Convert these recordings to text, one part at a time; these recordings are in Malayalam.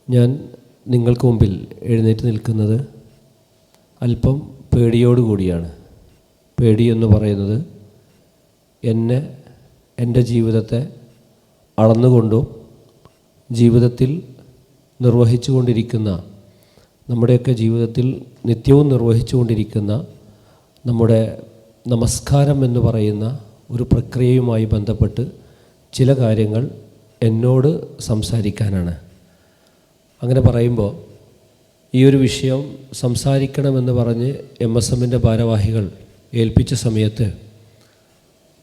ഞാൻ നിങ്ങൾക്ക് മുമ്പിൽ എഴുന്നേറ്റ് നിൽക്കുന്നത് അല്പം പേടിയോടുകൂടിയാണ്. പേടിയെന്ന് പറയുന്നത് എൻ്റെ ജീവിതത്തെ അളന്നുകൊണ്ടും ജീവിതത്തിൽ നിർവഹിച്ചു കൊണ്ടിരിക്കുന്ന, നമ്മുടെയൊക്കെ ജീവിതത്തിൽ നിത്യവും നിർവഹിച്ചു കൊണ്ടിരിക്കുന്ന നമ്മുടെ നമസ്കാരം എന്ന് പറയുന്ന ഒരു പ്രക്രിയയുമായി ബന്ധപ്പെട്ട് ചില കാര്യങ്ങൾ എന്നോട് സംസാരിക്കാനാണ്. അങ്ങനെ പറയുമ്പോൾ ഈ ഒരു വിഷയം സംസാരിക്കണമെന്ന് പറഞ്ഞ് MSMൻ്റെ ഭാരവാഹികൾ ഏൽപ്പിച്ച സമയത്ത്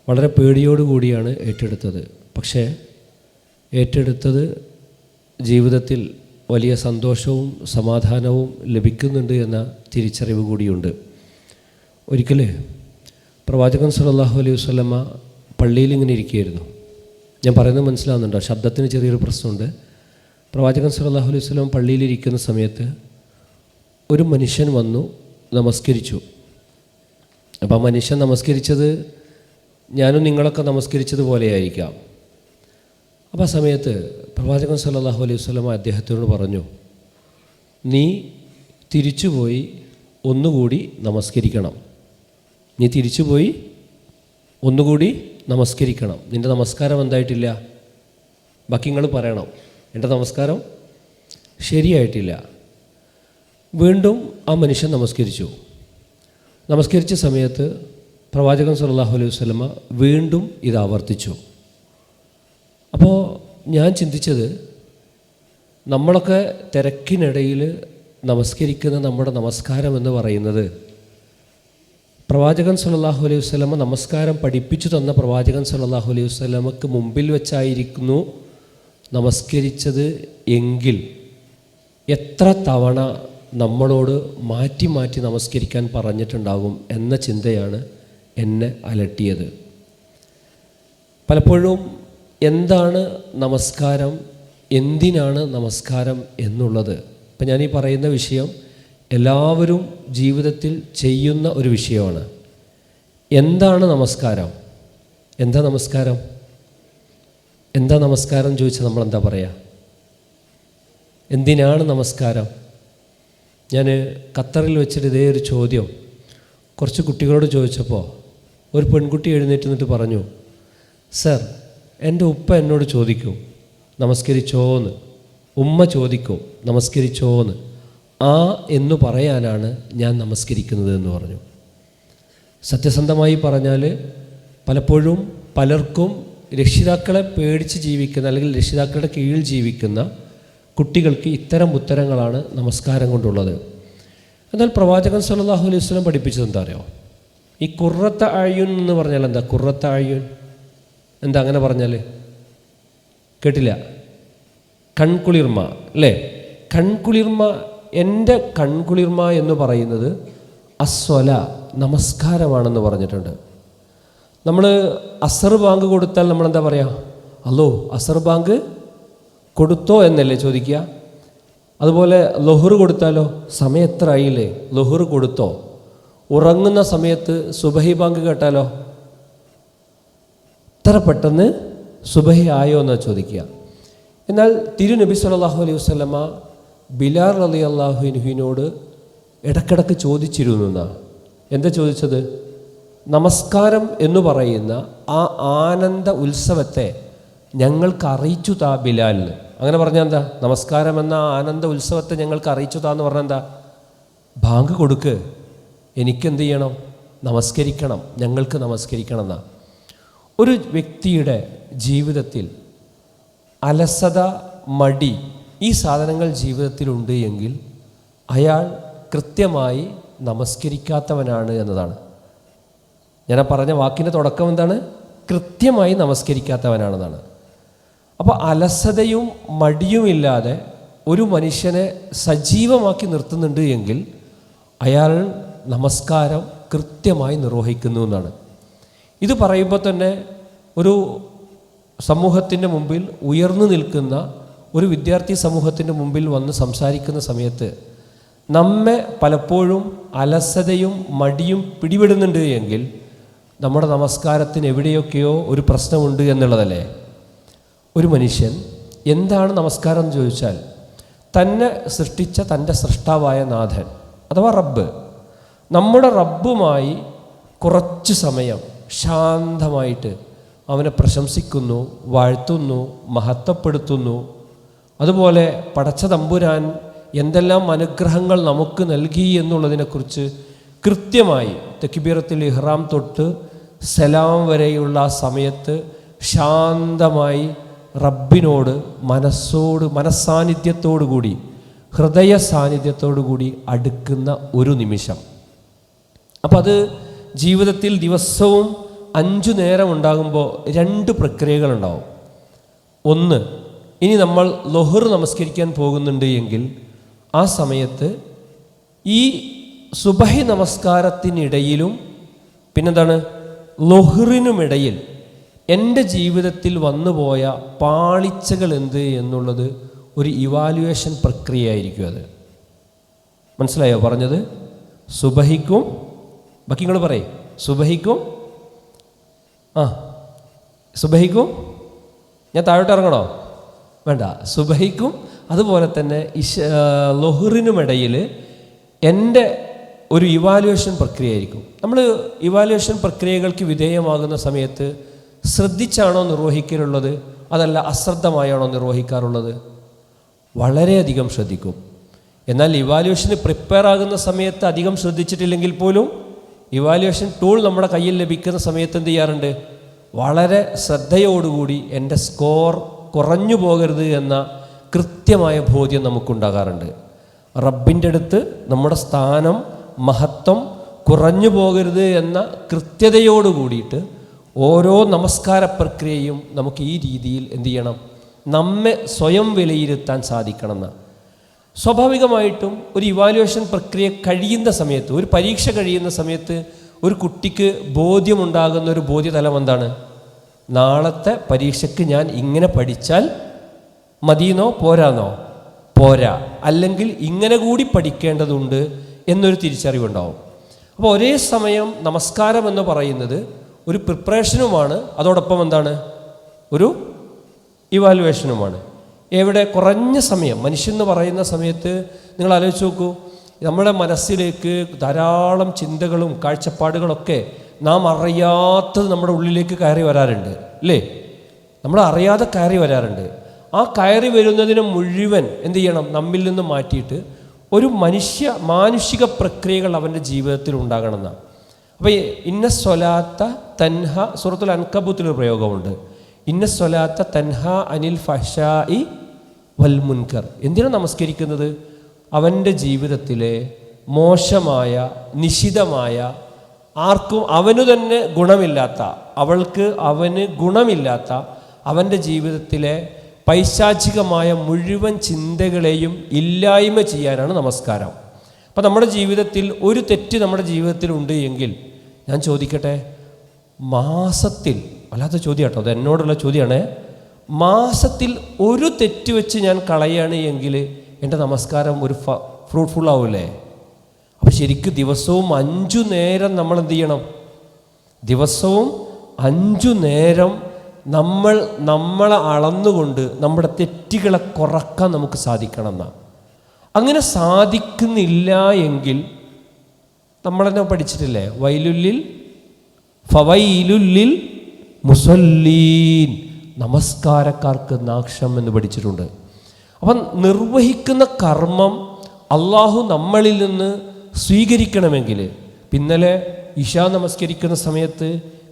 വളരെ പേടിയോടുകൂടിയാണ് ഏറ്റെടുത്തത്. പക്ഷേ ഏറ്റെടുത്തത് ജീവിതത്തിൽ വലിയ സന്തോഷവും സമാധാനവും ലഭിക്കുന്നുണ്ട് എന്ന തിരിച്ചറിവ് കൂടിയുണ്ട്. ഒരിക്കൽ പ്രവാചകൻ സല്ലല്ലാഹു അലൈഹി വസല്ലമ പള്ളിയിൽ ഇങ്ങനെ ഇരിക്കുകയായിരുന്നു. ഞാൻ പറയുന്നത് മനസ്സിലാവുന്നുണ്ടോ? ശബ്ദത്തിന് ചെറിയൊരു പ്രശ്നമുണ്ട്. പ്രവാചകൻ സല്ലല്ലാഹു അലൈഹി വസല്ലം പള്ളിയിലിരിക്കുന്ന സമയത്ത് ഒരു മനുഷ്യൻ വന്നു നമസ്കരിച്ചു. അപ്പോൾ ആ മനുഷ്യൻ നമസ്കരിച്ചത് ഞാനും നിങ്ങളൊക്കെ നമസ്കരിച്ചതുപോലെയായിരിക്കാം. അപ്പോൾ ആ സമയത്ത് പ്രവാചകൻ സല്ലല്ലാഹു അലൈഹി വസല്ലം അദ്ദേഹത്തോട് പറഞ്ഞു, നീ തിരിച്ചുപോയി ഒന്നുകൂടി നമസ്കരിക്കണം. നീ തിരിച്ചുപോയി ഒന്നുകൂടി നമസ്കരിക്കണം. നിൻ്റെ നമസ്കാരം എന്തായിട്ടില്ല? ബാക്കി നിങ്ങൾ പറയണം. എൻ്റെ നമസ്കാരം ശരിയായിട്ടില്ല. വീണ്ടും ആ മനുഷ്യൻ നമസ്കരിച്ചു. നമസ്കരിച്ച സമയത്ത് പ്രവാചകൻ സല്ലല്ലാഹു അലൈഹി വസല്ലമ വീണ്ടും ഇത് ആവർത്തിച്ചു. അപ്പോൾ ഞാൻ ചിന്തിച്ചത്, നമ്മളൊക്കെ തിരക്കിനിടയിൽ നമസ്കരിക്കുന്ന നമ്മുടെ നമസ്കാരം എന്ന് പറയുന്നത് പ്രവാചകൻ സല്ലല്ലാഹു അലൈഹി വസല്ലമ നമസ്കാരം പഠിപ്പിച്ചു തന്ന പ്രവാചകൻ സല്ലല്ലാഹു അലൈഹി വസല്ലമക്ക് മുമ്പിൽ വെച്ചായിരിക്കുന്നു നമസ്കരിച്ചത് എങ്കിൽ എത്ര തവണ നമ്മളോട് മാറ്റി മാറ്റി നമസ്കരിക്കാൻ പറഞ്ഞിട്ടുണ്ടാകും എന്ന ചിന്തയാണ് എന്നെ അലട്ടിയത്. പലപ്പോഴും എന്താണ് നമസ്കാരം, എന്തിനാണ് നമസ്കാരം എന്നുള്ളത്, ഇപ്പം ഞാനീ പറയുന്ന വിഷയം എല്ലാവരും ജീവിതത്തിൽ ചെയ്യുന്ന ഒരു വിഷയമാണ്. എന്താണ് നമസ്കാരം? എന്താ നമസ്കാരം? എന്താ നമസ്കാരം ചോദിച്ചാൽ നമ്മളെന്താ പറയുക? എന്തിനാണ് നമസ്കാരം? ഞാൻ ഖത്തറിൽ വെച്ചിട്ട് ഇതേ ഒരു ചോദ്യം കുറച്ച് കുട്ടികളോട് ചോദിച്ചപ്പോൾ ഒരു പെൺകുട്ടി എഴുന്നേറ്റ് നിന്നിട്ട് പറഞ്ഞു, സർ, എൻ്റെ ഉപ്പ എന്നോട് ചോദിക്കും നമസ്കരിച്ചോന്ന്, ഉമ്മ ചോദിക്കും നമസ്കരിച്ചോന്ന്, ആ എന്ന് പറയാനാണ് ഞാൻ നമസ്കരിക്കുന്നത് എന്ന് പറഞ്ഞു. സത്യസന്ധമായി പറഞ്ഞാൽ പലപ്പോഴും പലർക്കും രക്ഷിതാക്കളെ പേടിച്ച് ജീവിക്കുന്ന അല്ലെങ്കിൽ രക്ഷിതാക്കളുടെ കീഴിൽ ജീവിക്കുന്ന കുട്ടികൾക്ക് ഇത്തരം ഉത്തരങ്ങളാണ് നമസ്കാരം കൊണ്ടുള്ളത്. എന്നാൽ പ്രവാചകൻ സല്ലല്ലാഹു അലൈഹി വസല്ലം പഠിപ്പിച്ചത് എന്താ അറിയോ? ഈ ഖുർറത്ത അയ്യുൻ എന്ന് പറഞ്ഞാൽ എന്താ? ഖുർറത്ത അയ്യുൻ എന്താ? അങ്ങനെ പറഞ്ഞാൽ കേട്ടില്ല. കൺകുളിർമ അല്ലേ? കൺകുളിർമ. എൻ്റെ കൺകുളിർമ എന്ന് പറയുന്നത് അസ്വല, നമസ്കാരമാണെന്ന് പറഞ്ഞിട്ടുണ്ട്. നമ്മൾ അസർ ബാങ്ക് കൊടുത്താൽ നമ്മളെന്താ പറയുക? അല്ലോ അസർ ബാങ്ക് കൊടുത്തോ എന്നല്ലേ ചോദിക്കുക. അതുപോലെ ലൊഹർ കൊടുത്താലോ സമയം എത്ര ആയില്ലേ, ലൊഹർ കൊടുത്തോ. ഉറങ്ങുന്ന സമയത്ത് സുബഹി ബാങ്ക് കേട്ടാലോ ഇത്ര പെട്ടെന്ന് സുബഹി ആയോ എന്നാണ് ചോദിക്കുക. എന്നാൽ തിരുനബി സല്ലല്ലാഹു അലൈഹി വസല്ലമ ബിലാൽ റളിയല്ലാഹു അൻഹുവിനോട് ഇടക്കിടക്ക് ചോദിച്ചിരുന്നു എന്നാണ്. എന്താ ചോദിച്ചത്? നമസ്കാരം എന്ന് പറയുന്ന ആ ആനന്ദ ഉത്സവത്തെ ഞങ്ങൾക്ക് അറിയിച്ചു താ ബിലാലിന്. അങ്ങനെ പറഞ്ഞാൽ എന്താ? നമസ്കാരം എന്ന ആനന്ദ ഉത്സവത്തെ ഞങ്ങൾക്ക് അറിയിച്ചു താ എന്ന് പറഞ്ഞാൽ എന്താ? ബാങ്ക് കൊടുക്ക്, എനിക്കെന്ത് ചെയ്യണം? നമസ്കരിക്കണം, ഞങ്ങൾക്ക് നമസ്കരിക്കണം എന്നാ. ഒരു വ്യക്തിയുടെ ജീവിതത്തിൽ അലസത, മടി, ഈ സാധനങ്ങൾ ജീവിതത്തിലുണ്ട് എങ്കിൽ അയാൾ കൃത്യമായി നമസ്കരിക്കാത്തവനാണ് എന്നതാണ്. ഞാൻ പറഞ്ഞ വാക്കിൻ്റെ തുടക്കം എന്താണ്? കൃത്യമായി നമസ്കരിക്കാത്തവനാണെന്നാണ്. അപ്പോൾ അലസതയും മടിയുമില്ലാതെ ഒരു മനുഷ്യനെ സജീവമാക്കി നിർത്തുന്നുണ്ട് എങ്കിൽ അയാൾ നമസ്കാരം കൃത്യമായി നിർവഹിക്കുന്നു എന്നാണ്. ഇത് പറയുമ്പോൾ തന്നെ ഒരു സമൂഹത്തിൻ്റെ മുമ്പിൽ ഉയർന്നു നിൽക്കുന്ന ഒരു വിദ്യാർത്ഥി സമൂഹത്തിൻ്റെ മുമ്പിൽ വന്ന് സംസാരിക്കുന്ന സമയത്ത് നമ്മെ പലപ്പോഴും അലസതയും മടിയും പിടിപെടുന്നുണ്ട് എങ്കിൽ നമ്മുടെ നമസ്കാരത്തിന് എവിടെയൊക്കെയോ ഒരു പ്രശ്നമുണ്ട് എന്നുള്ളതല്ലേ. ഒരു മനുഷ്യൻ എന്താണ് നമസ്കാരം എന്ന് ചോദിച്ചാൽ തന്നെ സൃഷ്ടിച്ച തൻ്റെ സൃഷ്ടാവായ നാഥൻ അഥവാ റബ്ബ്, നമ്മുടെ റബ്ബുമായി കുറച്ച് സമയം ശാന്തമായിട്ട് അവനെ പ്രശംസിക്കുന്നു, വാഴ്ത്തുന്നു, മഹത്വപ്പെടുത്തുന്നു. അതുപോലെ പടച്ച തമ്പുരാൻ എന്തെല്ലാം അനുഗ്രഹങ്ങൾ നമുക്ക് നൽകി എന്നുള്ളതിനെക്കുറിച്ച് കൃത്യമായി തക്ബീറത്തുൽ ഇഹ്റാം തൊട്ട് സലാം വരെയുള്ള ആ സമയത്ത് ശാന്തമായി റബ്ബിനോട് മനസ്സാന്നിധ്യത്തോടു കൂടി, ഹൃദയ സാന്നിധ്യത്തോടു കൂടി അടുക്കുന്ന ഒരു നിമിഷം. അപ്പം അത് ജീവിതത്തിൽ ദിവസവും 5 നേരം ഉണ്ടാകുമ്പോൾ 2 പ്രക്രിയകളുണ്ടാവും. ഒന്ന്, ഇനി നമ്മൾ ളുഹർ നമസ്കരിക്കാൻ പോകുന്നുണ്ട് എങ്കിൽ ആ സമയത്ത് ഈ സുബഹി നമസ്കാരത്തിനിടയിലും പിന്നെന്താണ് ളുഹറിനുമിടയിൽ എൻ്റെ ജീവിതത്തിൽ വന്നുപോയ പാളിച്ചകൾ എന്ത് എന്നുള്ളത് ഒരു ഇവാലുവേഷൻ പ്രക്രിയയായിരിക്കും. അത് മനസ്സിലായോ പറഞ്ഞത്? സുബഹിക്കും, ബാക്കി നിങ്ങൾ പറയും, സുബഹിക്കും ഞാൻ താഴോട്ട് ഇറങ്ങണോ? വേണ്ട. സുബഹിക്കും അതുപോലെ തന്നെ ളുഹറിനുമിടയിൽ എൻ്റെ ഒരു ഇവാലുവേഷൻ പ്രക്രിയ ആയിരിക്കും. നമ്മൾ ഇവാലുവേഷൻ പ്രക്രിയകൾക്ക് വിധേയമാകുന്ന സമയത്ത് ശ്രദ്ധിച്ചാണോ നിർവഹിക്കാറുള്ളത്, അതല്ല അശ്രദ്ധമായാണോ നിർവഹിക്കാറുള്ളത്? വളരെയധികം ശ്രദ്ധിക്കും. എന്നാൽ ഇവാലുവേഷന് പ്രിപ്പയർ ആകുന്ന സമയത്ത് അധികം ശ്രദ്ധിച്ചിട്ടില്ലെങ്കിൽ പോലും ഇവാലുവേഷൻ ടൂൾ നമ്മുടെ കയ്യിൽ ലഭിക്കുന്ന സമയത്ത് എന്ത് ചെയ്യാറുണ്ട്? വളരെ ശ്രദ്ധയോടുകൂടി എൻ്റെ സ്കോർ കുറഞ്ഞു പോകരുത് എന്ന കൃത്യമായ ബോധ്യം നമുക്കുണ്ടാകാറുണ്ട്. റബ്ബിൻ്റെ അടുത്ത് നമ്മുടെ സ്ഥാനം, മഹത്വം കുറഞ്ഞു പോകരുത് എന്ന കൃത്യതയോട് കൂടിയിട്ട് ഓരോ നമസ്കാര പ്രക്രിയയും നമുക്ക് ഈ രീതിയിൽ എന്ത് ചെയ്യണം? നമ്മെ സ്വയം വിലയിരുത്താൻ സാധിക്കണമെന്ന്. സ്വാഭാവികമായിട്ടും ഒരു ഇവാലുവേഷൻ പ്രക്രിയ കഴിയുന്ന സമയത്ത്, ഒരു പരീക്ഷ കഴിയുന്ന സമയത്ത് ഒരു കുട്ടിക്ക് ബോധ്യമുണ്ടാകുന്ന ഒരു ബോധ്യതലം എന്താണ്? നാളത്തെ പരീക്ഷയ്ക്ക് ഞാൻ ഇങ്ങനെ പഠിച്ചാൽ മതിയെന്നോ പോരാന്നോ? പോരാ, അല്ലെങ്കിൽ ഇങ്ങനെ കൂടി പഠിക്കേണ്ടതുണ്ട് എന്നൊരു തിരിച്ചറിവുണ്ടാവും. അപ്പോൾ ഒരേ സമയം നമസ്കാരം എന്ന് പറയുന്നത് ഒരു പ്രിപ്പറേഷനുമാണ്, അതോടൊപ്പം എന്താണ്? ഒരു ഇവാലുവേഷനുമാണ്. എവിടെ? കുറഞ്ഞ സമയം. മനുഷ്യൻ പറയുന്ന സമയത്ത് നിങ്ങൾ ആലോചിച്ച് നോക്കൂ, നമ്മുടെ മനസ്സിലേക്ക് ധാരാളം ചിന്തകളും കാഴ്ചപ്പാടുകളൊക്കെ നാം അറിയാത്തത് നമ്മുടെ ഉള്ളിലേക്ക് കയറി വരാറുണ്ട്, അല്ലേ? നമ്മൾ അറിയാതെ കയറി വരാറുണ്ട്. ആ കയറി വരുന്നതിനെ മുഴുവൻ എന്ത് ചെയ്യണം? നമ്മിൽ നിന്ന് മാറ്റിയിട്ട് ഒരു മാനുഷിക പ്രക്രിയകൾ അവൻ്റെ ജീവിതത്തിൽ ഉണ്ടാകണമെന്നാണ്. അപ്പോൾ ഇന്ന സ്വലാത്ത തൻഹ, സൂറത്തുൽ അൻകബൂത്തിലൊരു പ്രയോഗമുണ്ട്, ഇന്ന സ്വലാത്ത തൻഹ അനിൽ ഫഹ്ശാഇ വൽ മുൻകർ. എന്തിനാണ് നമസ്കരിക്കുന്നത്? അവൻ്റെ ജീവിതത്തിലെ മോശമായ, നിശിതമായ, ആർക്കും അവനു തന്നെ ഗുണമില്ലാത്ത, അവന് ഗുണമില്ലാത്ത അവൻ്റെ ജീവിതത്തിലെ പൈശാചികമായ മുഴുവൻ ചിന്തകളെയും ഇല്ലായ്മ ചെയ്യാനാണ് നമസ്കാരം. അപ്പം നമ്മുടെ ജീവിതത്തിൽ ഒരു തെറ്റ് നമ്മുടെ ജീവിതത്തിൽ ഉണ്ട് എങ്കിൽ ഞാൻ ചോദിക്കട്ടെ, മാസത്തിൽ, വല്ലാത്ത ചോദ്യം കേട്ടോ, അത് എന്നോടുള്ള ചോദ്യമാണ്, മാസത്തിൽ ഒരു തെറ്റ് വെച്ച് ഞാൻ കളയാണ് എങ്കിൽ എൻ്റെ നമസ്കാരം ഒരു ഫ്രൂട്ട്ഫുൾ ആവില്ലേ? അപ്പോൾ ശരിക്കും ദിവസവും 5 നേരം നമ്മൾ എന്ത് ചെയ്യണം? ദിവസവും 5 നേരം നമ്മളെ അളന്നുകൊണ്ട് നമ്മുടെ തെറ്റുകളെ കുറക്കാൻ നമുക്ക് സാധിക്കണം എന്നാണ്. അങ്ങനെ സാധിക്കുന്നില്ല എങ്കിൽ നമ്മളെന്നെ പഠിച്ചിട്ടില്ലേ, ഫവൈലുല്ലിൽ മുസല്ലീൻ, നമസ്കാരക്കാർക്ക് നാശം എന്ന് പഠിച്ചിട്ടുണ്ട്. അപ്പം നിർവഹിക്കുന്ന കർമ്മം അള്ളാഹു നമ്മളിൽ നിന്ന് സ്വീകരിക്കണമെങ്കിൽ, ഇന്നലെ ഇശാ നമസ്കരിക്കുന്ന സമയത്ത്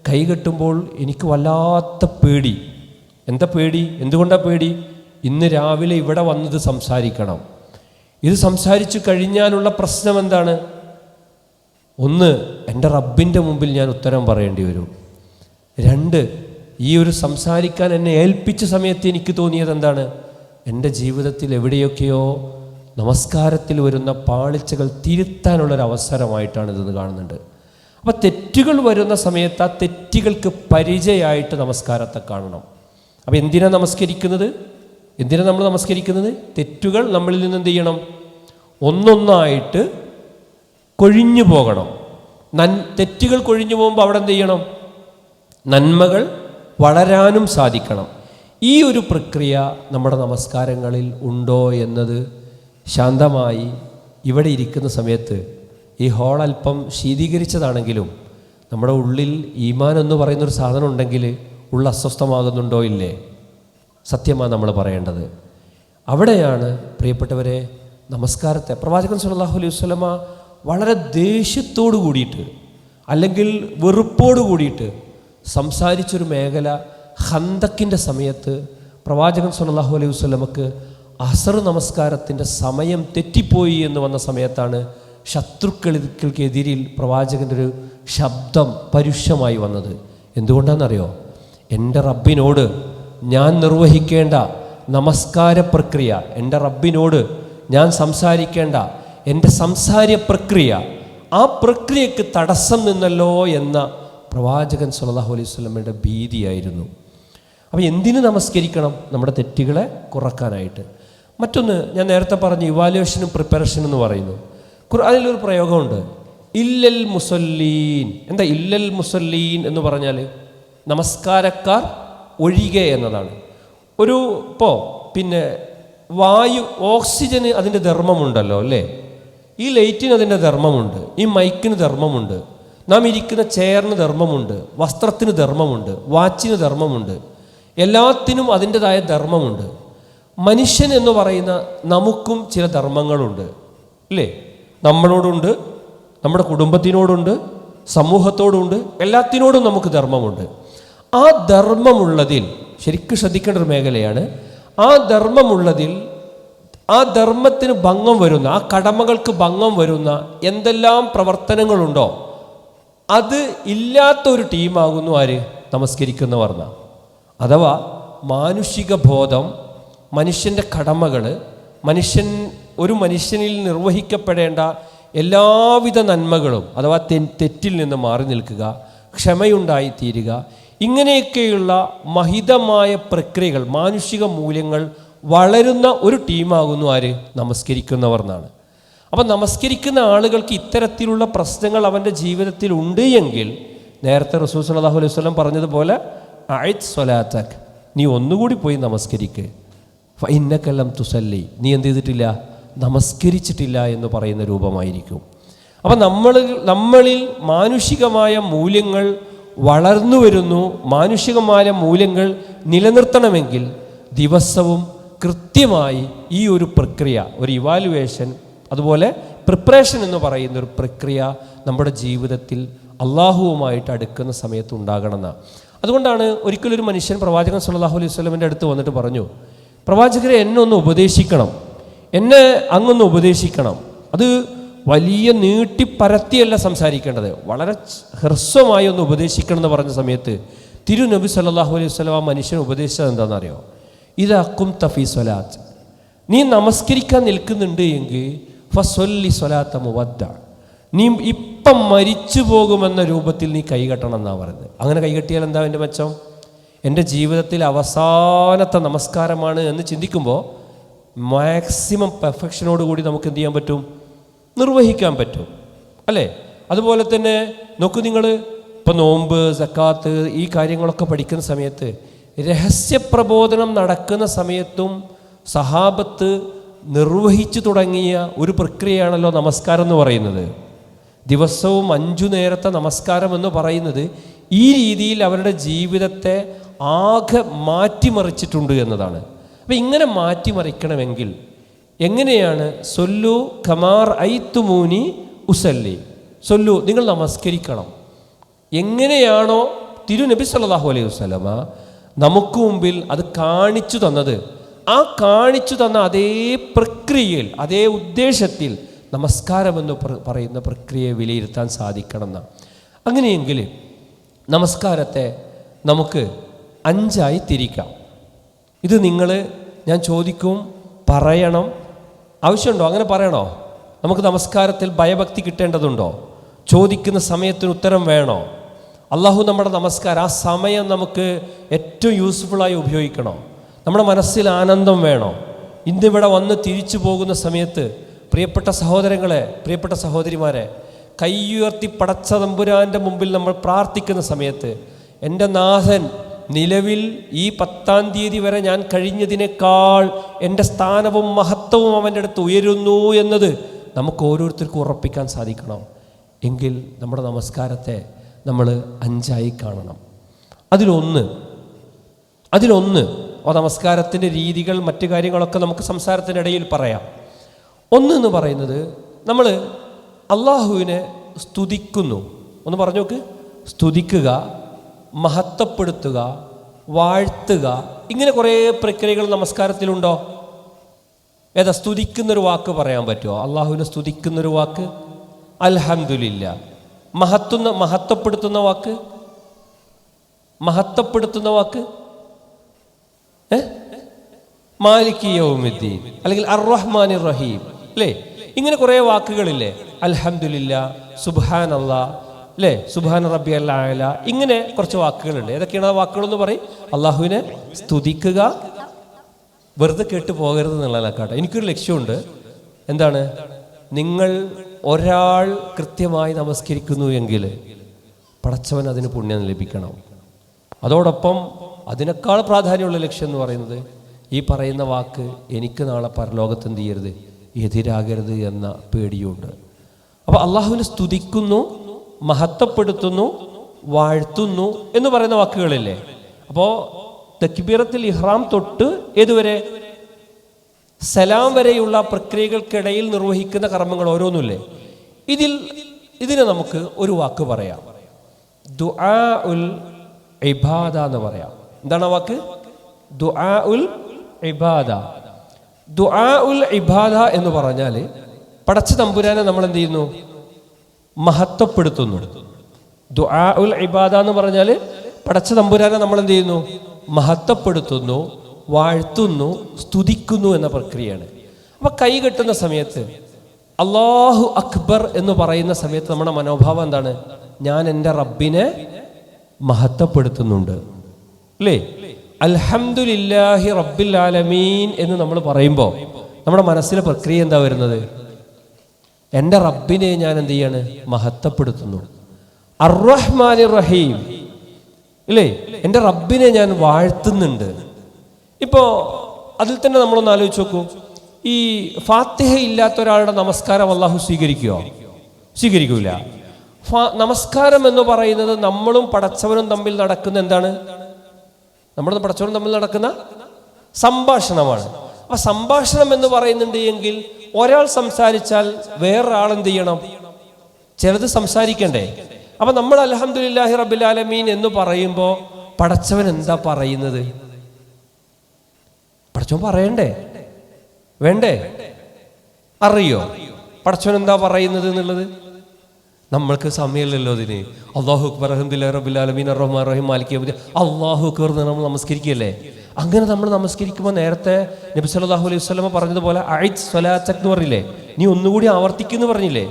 കൈകെട്ടുമ്പോൾ എനിക്ക് വല്ലാത്ത പേടി. എന്താ പേടി? എന്തുകൊണ്ടാണ് പേടി? ഇന്ന് രാവിലെ ഇവിടെ വന്നത് സംസാരിക്കണം. ഇത് സംസാരിച്ചു കഴിഞ്ഞാലുള്ള പ്രശ്നം എന്താണ്? ഒന്ന്, എൻ്റെ റബ്ബിൻ്റെ മുമ്പിൽ ഞാൻ ഉത്തരം പറയേണ്ടി വരും. 2, ഈ ഒരു സംസാരിക്കാൻ എന്നെ ഏൽപ്പിച്ച സമയത്ത് എനിക്ക് തോന്നിയത് എന്താണ്? എൻ്റെ ജീവിതത്തിൽ എവിടെയൊക്കെയോ നമസ്കാരത്തിൽ വരുന്ന പാളിച്ചകൾ തിരുത്താനുള്ളൊരവസരമായിട്ടാണ് ഇതെന്ന് കാണുന്നുണ്ട്. അപ്പോൾ തെറ്റുകൾ വരുന്ന സമയത്ത് ആ തെറ്റുകൾക്ക് പരിചയമായിട്ട് നമസ്കാരത്തെ കാണണം. അപ്പോൾ എന്തിനാണ് നമസ്കരിക്കുന്നത്? എന്തിനാണ് നമ്മൾ നമസ്കരിക്കുന്നത്? തെറ്റുകൾ നമ്മളിൽ നിന്ന് എന്ത് ചെയ്യണം? ഒന്നൊന്നായിട്ട് കൊഴിഞ്ഞു പോകണം. തെറ്റുകൾ കൊഴിഞ്ഞു പോകുമ്പോൾ അവിടെ എന്ത് ചെയ്യണം? നന്മകൾ വളരാനും സാധിക്കണം. ഈ ഒരു പ്രക്രിയ നമ്മുടെ നമസ്കാരങ്ങളിൽ ഉണ്ടോ എന്നത് ശാന്തമായി ഇവിടെ ഇരിക്കുന്ന സമയത്ത് ഈ ഹോൾ അല്പം ശീതീകരിച്ചതാണെങ്കിലും നമ്മുടെ ഉള്ളിൽ ഈമാൻ എന്ന് പറയുന്നൊരു സാധനം ഉണ്ടെങ്കിൽ ഉള്ള അസ്വസ്ഥമാകുന്നുണ്ടോ ഇല്ലേ? സത്യമാണ് നമ്മൾ പറയേണ്ടത്. അവിടെയാണ് പ്രിയപ്പെട്ടവരെ നമസ്കാരത്തെ പ്രവാചകൻ സല്ലല്ലാഹു അലൈഹി വസല്ലമ വളരെ ദേഷ്യത്തോടു കൂടിയിട്ട് അല്ലെങ്കിൽ വെറുപ്പോട് കൂടിയിട്ട് സംസാരിച്ചൊരു മേഖല ഖന്തക്കിൻ്റെ സമയത്ത് പ്രവാചകൻ സല്ലല്ലാഹു അലൈഹി വസല്ലമക്ക് അസർ നമസ്കാരത്തിൻ്റെ സമയം തെറ്റിപ്പോയി എന്ന് വന്ന സമയത്താണ് ശത്രുക്കൾക്കെതിരിൽ പ്രവാചകൻ്റെ ഒരു ശബ്ദം പരുഷമായി വന്നത്. എന്തുകൊണ്ടാണെന്നറിയോ? എൻ്റെ റബ്ബിനോട് ഞാൻ നിർവഹിക്കേണ്ട നമസ്കാര പ്രക്രിയ, എൻ്റെ റബ്ബിനോട് ഞാൻ സംസാരിക്കേണ്ട എൻ്റെ സംസാര പ്രക്രിയ, ആ പ്രക്രിയക്ക് തടസ്സം നിന്നല്ലോ എന്ന പ്രവാചകൻ സല്ലല്ലാഹു അലൈഹി വസല്ലമയുടെ ഭീതിയായിരുന്നു. അപ്പോൾ എന്തിനു നമസ്കരിക്കണം? നമ്മുടെ തെറ്റുകളെ കുറക്കാനായിട്ട്. മറ്റൊന്ന്, ഞാൻ നേരത്തെ പറഞ്ഞു ഇവാലുവേഷനും പ്രിപ്പറേഷനും എന്ന് പറയുന്നു. ഖുർആനിലൊരു പ്രയോഗമുണ്ട്, ഇല്ലൽ മുസല്ലീൻ. എന്താ ഇല്ലൽ മുസല്ലീൻ എന്ന് പറഞ്ഞാൽ? നമസ്കാരക്കാർ ഒഴികെ എന്നതാണ്. പിന്നെ വായു, ഓക്സിജന് അതിൻ്റെ ധർമ്മമുണ്ടല്ലോ അല്ലേ? ഈ ലൈറ്റിന് അതിൻ്റെ ധർമ്മമുണ്ട്, ഈ മൈക്കിന് ധർമ്മമുണ്ട്, നാം ഇരിക്കുന്ന ചെയറിന് ധർമ്മമുണ്ട്, വസ്ത്രത്തിന് ധർമ്മമുണ്ട്, വാച്ചിന് ധർമ്മമുണ്ട്, എല്ലാത്തിനും അതിൻ്റെതായ ധർമ്മമുണ്ട്. മനുഷ്യൻ എന്ന് പറയുന്ന നമുക്കും ചില ധർമ്മങ്ങളുണ്ട് അല്ലേ? നമ്മളോടുണ്ട്, നമ്മുടെ കുടുംബത്തിനോടുണ്ട്, സമൂഹത്തോടുണ്ട്, എല്ലാത്തിനോടും നമുക്ക് ധർമ്മമുണ്ട്. ആ ധർമ്മമുള്ളതിൽ ശരിക്കും ശ്രദ്ധിക്കേണ്ട ഒരു മേഖലയാണ്. ആ ധർമ്മമുള്ളതിൽ, ആ ധർമ്മത്തിന് ഭംഗം വരുന്ന, ആ കടമകൾക്ക് ഭംഗം വരുന്ന എന്തെല്ലാം പ്രവർത്തനങ്ങളുണ്ടോ അത് ഇല്ലാത്ത ഒരു ടീമാകുന്നു ആര്? നമസ്കരിക്കുന്നവർ. അഥവാ മാനുഷിക ബോധം, മനുഷ്യൻ്റെ കടമകൾ, ഒരു മനുഷ്യനിൽ നിർവഹിക്കപ്പെടേണ്ട എല്ലാവിധ നന്മകളും, അഥവാ തെറ്റിൽ നിന്ന് മാറി നിൽക്കുക, ക്ഷമയുണ്ടായിത്തീരുക, ഇങ്ങനെയൊക്കെയുള്ള മഹിതമായ പ്രക്രിയകൾ, മാനുഷിക മൂല്യങ്ങൾ വളരുന്ന ഒരു ടീമാകുന്നു ആര്? നമസ്കരിക്കുന്നവർ എന്നാണ്. അപ്പം നമസ്കരിക്കുന്ന ആളുകൾക്ക് ഇത്തരത്തിലുള്ള പ്രശ്നങ്ങൾ അവൻ്റെ ജീവിതത്തിൽ ഉണ്ട് എങ്കിൽ നേരത്തെ റസൂൽ സല്ലല്ലാഹു അലൈഹി വസല്ലം പറഞ്ഞതുപോലെ അഇദ് സ്വലാത്തക്, നീ ഒന്നുകൂടി പോയി നമസ്കരിക്ക്. ഫഇന്നക ലം തുസല്ലി, നീ എന്ത് ചെയ്തിട്ടില്ല? നമസ്കരിച്ചിട്ടില്ല എന്ന് പറയുന്ന രൂപമായിരിക്കും. അപ്പം നമ്മളിൽ മാനുഷികമായ മൂല്യങ്ങൾ വളർന്നു വരുന്നു. മാനുഷികമായ മൂല്യങ്ങൾ നിലനിർത്തണമെങ്കിൽ ദിവസവും കൃത്യമായി ഈ ഒരു പ്രക്രിയ, ഒരു ഇവാലുവേഷൻ, അതുപോലെ പ്രിപ്പറേഷൻ എന്ന് പറയുന്ന ഒരു പ്രക്രിയ നമ്മുടെ ജീവിതത്തിൽ അള്ളാഹുവുമായിട്ട് അടുക്കുന്ന സമയത്ത് ഉണ്ടാകണമെന്നാണ്. അതുകൊണ്ടാണ് ഒരിക്കലൊരു മനുഷ്യൻ പ്രവാചകൻ സല്ലല്ലാഹു അലൈഹി വസല്ലമയുടെ അടുത്ത് വന്നിട്ട് പറഞ്ഞു, പ്രവാചകരെ, എന്നെ ഒന്ന് ഉപദേശിക്കണം, എന്നെ അങ്ങൊന്ന് ഉപദേശിക്കണം. അത് വലിയ നീട്ടിപ്പരത്തിയല്ല സംസാരിക്കേണ്ടത്, വളരെ ഹ്രസ്വമായി ഒന്ന് ഉപദേശിക്കണം എന്ന് പറഞ്ഞ സമയത്ത് തിരുനബി സല്ലല്ലാഹു അലൈഹി വസല്ലം ആ മനുഷ്യൻ ഉപദേശിച്ചത് എന്താണെന്നറിയോ? ഇദാ ഖുംത ഫീ സ്വലാത്ത്, നീ നമസ്കരിക്കാൻ നിൽക്കുന്നുണ്ട് എങ്കിൽ ഫസ്വല്ലി സ്വലാത്ത മുവദ്ദ, നീ ഇപ്പം മരിച്ചു പോകുമെന്ന രൂപത്തിൽ നീ കൈകെട്ടണം എന്നാണ് പറയുന്നത്. അങ്ങനെ കൈകെട്ടിയാൽ എന്താ എൻ്റെ മെച്ചം? എൻ്റെ ജീവിതത്തിൽ അവസാനത്തെ നമസ്കാരമാണ് എന്ന് ചിന്തിക്കുമ്പോൾ മാക്സിമം പെർഫെക്ഷനോടുകൂടി നമുക്ക് എന്ത് ചെയ്യാൻ പറ്റും? നിർവഹിക്കാൻ പറ്റും അല്ലേ? അതുപോലെ തന്നെ നോക്കൂ, നിങ്ങൾ ഇപ്പം നോമ്പ്, സക്കാത്ത്, ഈ കാര്യങ്ങളൊക്കെ പഠിക്കുന്ന സമയത്ത്, രഹസ്യപ്രബോധനം നടക്കുന്ന സമയത്തും സഹാബത്ത് നിർവഹിച്ചു തുടങ്ങിയ ഒരു പ്രക്രിയയാണല്ലോ നമസ്കാരം എന്ന് പറയുന്നത്. ദിവസവും 5 നേരത്തെ നമസ്കാരം എന്ന് പറയുന്നത് ഈ രീതിയിൽ അവരുടെ ജീവിതത്തെ ആകെ മാറ്റിമറിച്ചിട്ടുണ്ട് എന്നതാണ്. അപ്പം ഇങ്ങനെ മാറ്റിമറിക്കണമെങ്കിൽ എങ്ങനെയാണ്? സൊല്ലു ഖമാർ ഐത്തുമൂനി ഉസല്ലി, സൊല്ലു, നിങ്ങൾ നമസ്കരിക്കണം. എങ്ങനെയാണോ തിരുനബി സല്ലല്ലാഹു അലൈഹി വസല്ലമ നമുക്ക് മുമ്പിൽ അത് കാണിച്ചു തന്നത്, ആ കാണിച്ചു തന്ന അതേ പ്രക്രിയയിൽ, അതേ ഉദ്ദേശത്തിൽ നമസ്കാരമെന്ന് പറയുന്ന പ്രക്രിയയെ വിലയിരുത്താൻ സാധിക്കണം എന്നാണ്. അങ്ങനെയെങ്കിൽ നമസ്കാരത്തെ നമുക്ക് 5ആയി തിരിക്കാം. ഇത് ഞാൻ ചോദിക്കും, പറയണം. ആവശ്യമുണ്ടോ? അങ്ങനെ പറയണോ? നമുക്ക് നമസ്കാരത്തിൽ ഭയഭക്തി കിട്ടേണ്ടതുണ്ടോ? ചോദിക്കുന്ന സമയത്തിന് ഉത്തരം വേണോ? അള്ളാഹു നമ്മുടെ നമസ്കാരം, ആ സമയം നമുക്ക് ഏറ്റവും യൂസ്ഫുള്ളായി ഉപയോഗിക്കണോ? നമ്മുടെ മനസ്സിൽ ആനന്ദം വേണോ? ഇന്നിവിടെ വന്ന് തിരിച്ചു പോകുന്ന സമയത്ത് പ്രിയപ്പെട്ട സഹോദരങ്ങളെ, പ്രിയപ്പെട്ട സഹോദരിമാരെ, കൈയുയർത്തി പടച്ച തമ്പുരാൻ്റെ മുമ്പിൽ നമ്മൾ പ്രാർത്ഥിക്കുന്ന സമയത്ത്, എൻ്റെ നാഥൻ നിലവിൽ ഈ 10-ാം തീയതി വരെ ഞാൻ കഴിഞ്ഞതിനേക്കാൾ എൻ്റെ സ്ഥാനവും മഹത്വവും അവൻ്റെ അടുത്ത് ഉയരുന്നു എന്നത് നമുക്ക് ഓരോരുത്തർക്കും ഉറപ്പിക്കാൻ സാധിക്കണം. എങ്കിൽ നമ്മുടെ നമസ്കാരത്തെ നമ്മൾ 5ആയി കാണണം. അതിലൊന്ന് നമസ്കാരത്തിൻ്റെ രീതികൾ, മറ്റു കാര്യങ്ങളൊക്കെ നമുക്ക് സംസാരത്തിനിടയിൽ പറയാം. എന്ന് പറയുന്നത് നമ്മൾ അള്ളാഹുവിനെ സ്തുതിക്കുന്നു. ഒന്ന് പറഞ്ഞു നോക്ക്. സ്തുതിക്കുക, മഹത്വപ്പെടുത്തുക, വാഴ്ത്തുക, ഇങ്ങനെ കുറേ പ്രക്രിയകൾ നമസ്കാരത്തിലുണ്ടോ? ഏതാ സ്തുതിക്കുന്നൊരു വാക്ക് പറയാൻ പറ്റുമോ? അള്ളാഹുവിനെ സ്തുതിക്കുന്നൊരു വാക്ക് അൽഹംദുലില്ലാ. മഹത്വപ്പെടുത്തുന്ന വാക്ക് മാലിക് യൗമിദ്ദീൻ, അല്ലെങ്കിൽ അർ-റഹ്മാനിർ റഹീം, അല്ലേ? ഇങ്ങനെ കുറേ വാക്കുകളില്ലേ? അൽഹംദുലില്ലാ, സുബ്ഹാനല്ലാഹ്, അല്ലേ? സുബ്ഹാന റബ്ബിയൽ അഅല, ഇങ്ങനെ കുറച്ച് വാക്കുകളുണ്ട്. ഏതൊക്കെയാണ് ആ വാക്കുകളെന്ന് പറയും? അള്ളാഹുവിനെ സ്തുതിക്കുക, വെറുതെ കേട്ട് പോകരുത് എന്നുള്ളതിനെക്കാട്ടെ എനിക്കൊരു ലക്ഷ്യമുണ്ട്. എന്താണ്? നിങ്ങൾ ഒരാൾ കൃത്യമായി നമസ്കരിക്കുന്നു എങ്കിൽ പടച്ചവൻ അതിന് പുണ്യം ലഭിക്കണം. അതോടൊപ്പം അതിനേക്കാൾ പ്രാധാന്യമുള്ള ലക്ഷ്യം എന്ന് പറയുന്നത് ഈ പറയുന്ന വാക്ക് എനിക്ക് നാളെ പരലോകത്ത് എന്ത് ചെയ്യരുത്, എതിരാകരുത് എന്ന പേടിയുണ്ട്. അപ്പോൾ അള്ളാഹുവിനെ സ്തുതിക്കുന്നു, മഹത്വപ്പെടുത്തുന്നു, വാഴ്ത്തുന്നു എന്ന് പറയുന്ന വാക്കുകളില്ലേ? അപ്പോൾ തക്ബീറത്തുൽ ഇഹ്റാം തൊട്ട് ഏതുവരെ? സലാം വരെയുള്ള പ്രക്രിയകൾക്കിടയിൽ നിർവഹിക്കുന്ന കർമ്മങ്ങൾ ഓരോന്നുമില്ലേ? ഇതിനെ നമുക്ക് ഒരു വാക്ക് പറയാം, ദുആ ഉൽ ഇബാദ എന്ന് പറയാം. എന്താണ് ആ വാക്ക്? ദുആ ഉൽ ഇബാദ. ദുആ ഉൽ ഇബാദ എന്ന് പറഞ്ഞാൽ പടച്ച തമ്പുരാനെ നമ്മൾ എന്ത് ചെയ്യുന്നു? മഹത്വപ്പെടുത്തുന്നു. ദുആ ഉൽ ഇബാദ എന്ന് പറഞ്ഞാൽ പടച്ച തമ്പുരാനെ നമ്മൾ എന്ത് ചെയ്യുന്നു? മഹത്വപ്പെടുത്തുന്നു, വാഴ്ത്തുന്നു, സ്തുതിക്കുന്നു എന്ന പ്രക്രിയയാണ്. അപ്പം കൈ കെട്ടുന്ന സമയത്ത് അല്ലാഹു അക്ബർ എന്ന് പറയുന്ന സമയത്ത് നമ്മുടെ മനോഭാവം എന്താണ്? ഞാൻ എൻ്റെ റബ്ബിനെ മഹത്വപ്പെടുത്തുന്നുണ്ട്, അല്ലേ? അൽഹംദുലില്ലാഹി റബ്ബിൽ ആലമീൻ എന്ന് നമ്മൾ പറയുമ്പോൾ നമ്മുടെ മനസ്സിലെ പ്രക്രിയ എന്താ വരുന്നത്? എൻ്റെ റബ്ബിനെ ഞാൻ എന്ത് ചെയ്യാണ്? മഹത്വപ്പെടുത്തുന്നു. അർ-റഹ്മാനിർ റഹീം, ഇല്ലേ? എൻ്റെ റബ്ബിനെ ഞാൻ വാഴ്ത്തുന്നുണ്ട്. ഇപ്പോൾ അതിൽ തന്നെ നമ്മളൊന്ന് ആലോചിച്ച് നോക്കൂ. ഈ ഫാത്തിഹ ഇല്ലാത്ത ഒരാളുടെ നമസ്കാരം അള്ളാഹു സ്വീകരിക്കുമോ? സ്വീകരിക്കൂല. നമസ്കാരം എന്ന് പറയുന്നത് നമ്മളും പടച്ചവനും തമ്മിൽ നടക്കുന്ന എന്താണ്? നമ്മുടെ പടച്ചവനും തമ്മിൽ നടക്കുന്ന സംഭാഷണമാണ്. അപ്പൊ സംഭാഷണം എന്ന് പറയുന്നുണ്ട് എങ്കിൽ ഒരാൾ സംസാരിച്ചാൽ വേറൊരാൾ എന്ത് ചെയ്യണം? ചിലത് സംസാരിക്കണ്ടേ? അപ്പൊ നമ്മൾ അൽഹംദുലില്ലാഹി റബ്ബിൽ ആലമീൻ എന്ന് പറയുമ്പോൾ പടച്ചവൻ എന്താ പറയുന്നത്? പടച്ചവൻ പറയണ്ടേ? വേണ്ടേ? അറിയോ പടച്ചവൻ എന്താ പറയുന്നത് എന്നുള്ളത്? നമ്മൾക്ക് സമയമില്ലല്ലോ അതിന്. അല്ലാഹു അക്ബർ, അൽഹംദുലില്ലാഹി റബ്ബിൽ ആലമീൻ, അർ-റഹ്മാനിർ റഹീം, മാലിക് യൗമിദ്ദീൻ, അല്ലാഹു അക്ബർ എന്ന് നമ്മൾ നമസ്കരിക്കുകയല്ലേ. അങ്ങനെ നമ്മൾ നമസ്കരിക്കുമ്പോൾ നേരത്തെ നബി സല്ലല്ലാഹു അലൈഹി വസല്ലം പറഞ്ഞതുപോലെ അഇദ് സ്വലാത്തക് എന്ന് പറഞ്ഞില്ലേ? നീ ഒന്നുകൂടി ആവർത്തിക്കുന്നു പറഞ്ഞില്ലേ?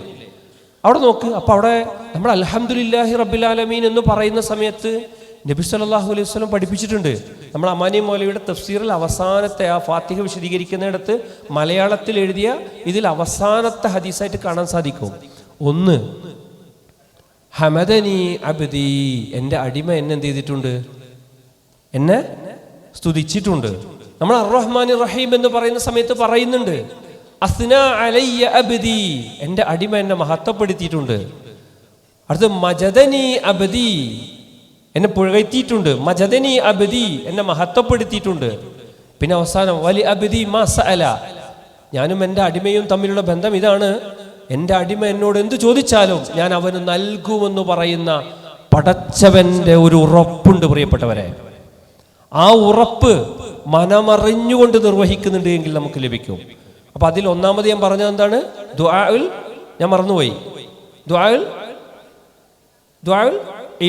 അവിടെ നോക്ക്. അപ്പോൾ അവിടെ നമ്മൾ അൽഹംദുലില്ലാഹി റബ്ബിൽ ആലമീൻ എന്ന് പറയുന്ന സമയത്ത് നബി സല്ലല്ലാഹു അലൈഹി വസല്ലം പഠിപ്പിച്ചിട്ടുണ്ട്. നമ്മൾ അമാനി മൗലവിയുടെ തഫ്സീറിൽ അവസാനത്തെ ആ ഫാത്തിഹ വിശദീകരിക്കുന്നിടത്ത് മലയാളത്തിൽ എഴുതിയ ഇതിൽ അവസാനത്തെ ഹദീസായിട്ട് കാണാൻ സാധിക്കും. ഒന്ന്, ഹമദനി അബ്ദി, എൻ്റെ അടിമ എന്നെ എന്ത് ചെയ്തിട്ടുണ്ട്? എന്നെ സ്തുതിച്ചിട്ടുണ്ട്. നമ്മൾ അർ-റഹ്മാനിർ റഹീം എന്ന് പറയുന്ന സമയത്ത് പറയുന്നുണ്ട് അസ്നാ അലയ്യ അബ്ദി, എൻ്റെ അടിമ എന്നെ മഹത്വപ്പെടുത്തിയിട്ടുണ്ട്. അടുത്ത് മജദനി അബ്ദി, എന്നെ പുകഴ്ത്തിയിട്ടുണ്ട്. മജദനി അബ്ദി, എന്നെ മഹത്വപ്പെടുത്തിയിട്ടുണ്ട്. പിന്നെ അവസാനം വലി അബ്ദി മാ സഅല, ഞാനും എൻ്റെ അടിമയും തമ്മിലുള്ള ബന്ധം ഇതാണ്. എൻ്റെ അടിമ എന്നോട് എന്ത് ചോദിച്ചാലും ഞാൻ അവന് നൽകുമെന്ന് പറയുന്ന പടച്ചവന്റെ ഒരു ഉറപ്പുണ്ട് പ്രിയപ്പെട്ടവരെ. ആ ഉറപ്പ് മനമറിഞ്ഞുകൊണ്ട് നിർവഹിക്കുന്നുണ്ട് എങ്കിൽ നമുക്ക് ലഭിക്കും. അപ്പൊ അതിൽ ഒന്നാമത് ഞാൻ പറഞ്ഞത് എന്താണ്? ദുആഉൽ, ഞാൻ മറന്നുപോയി, ദുആഉൽ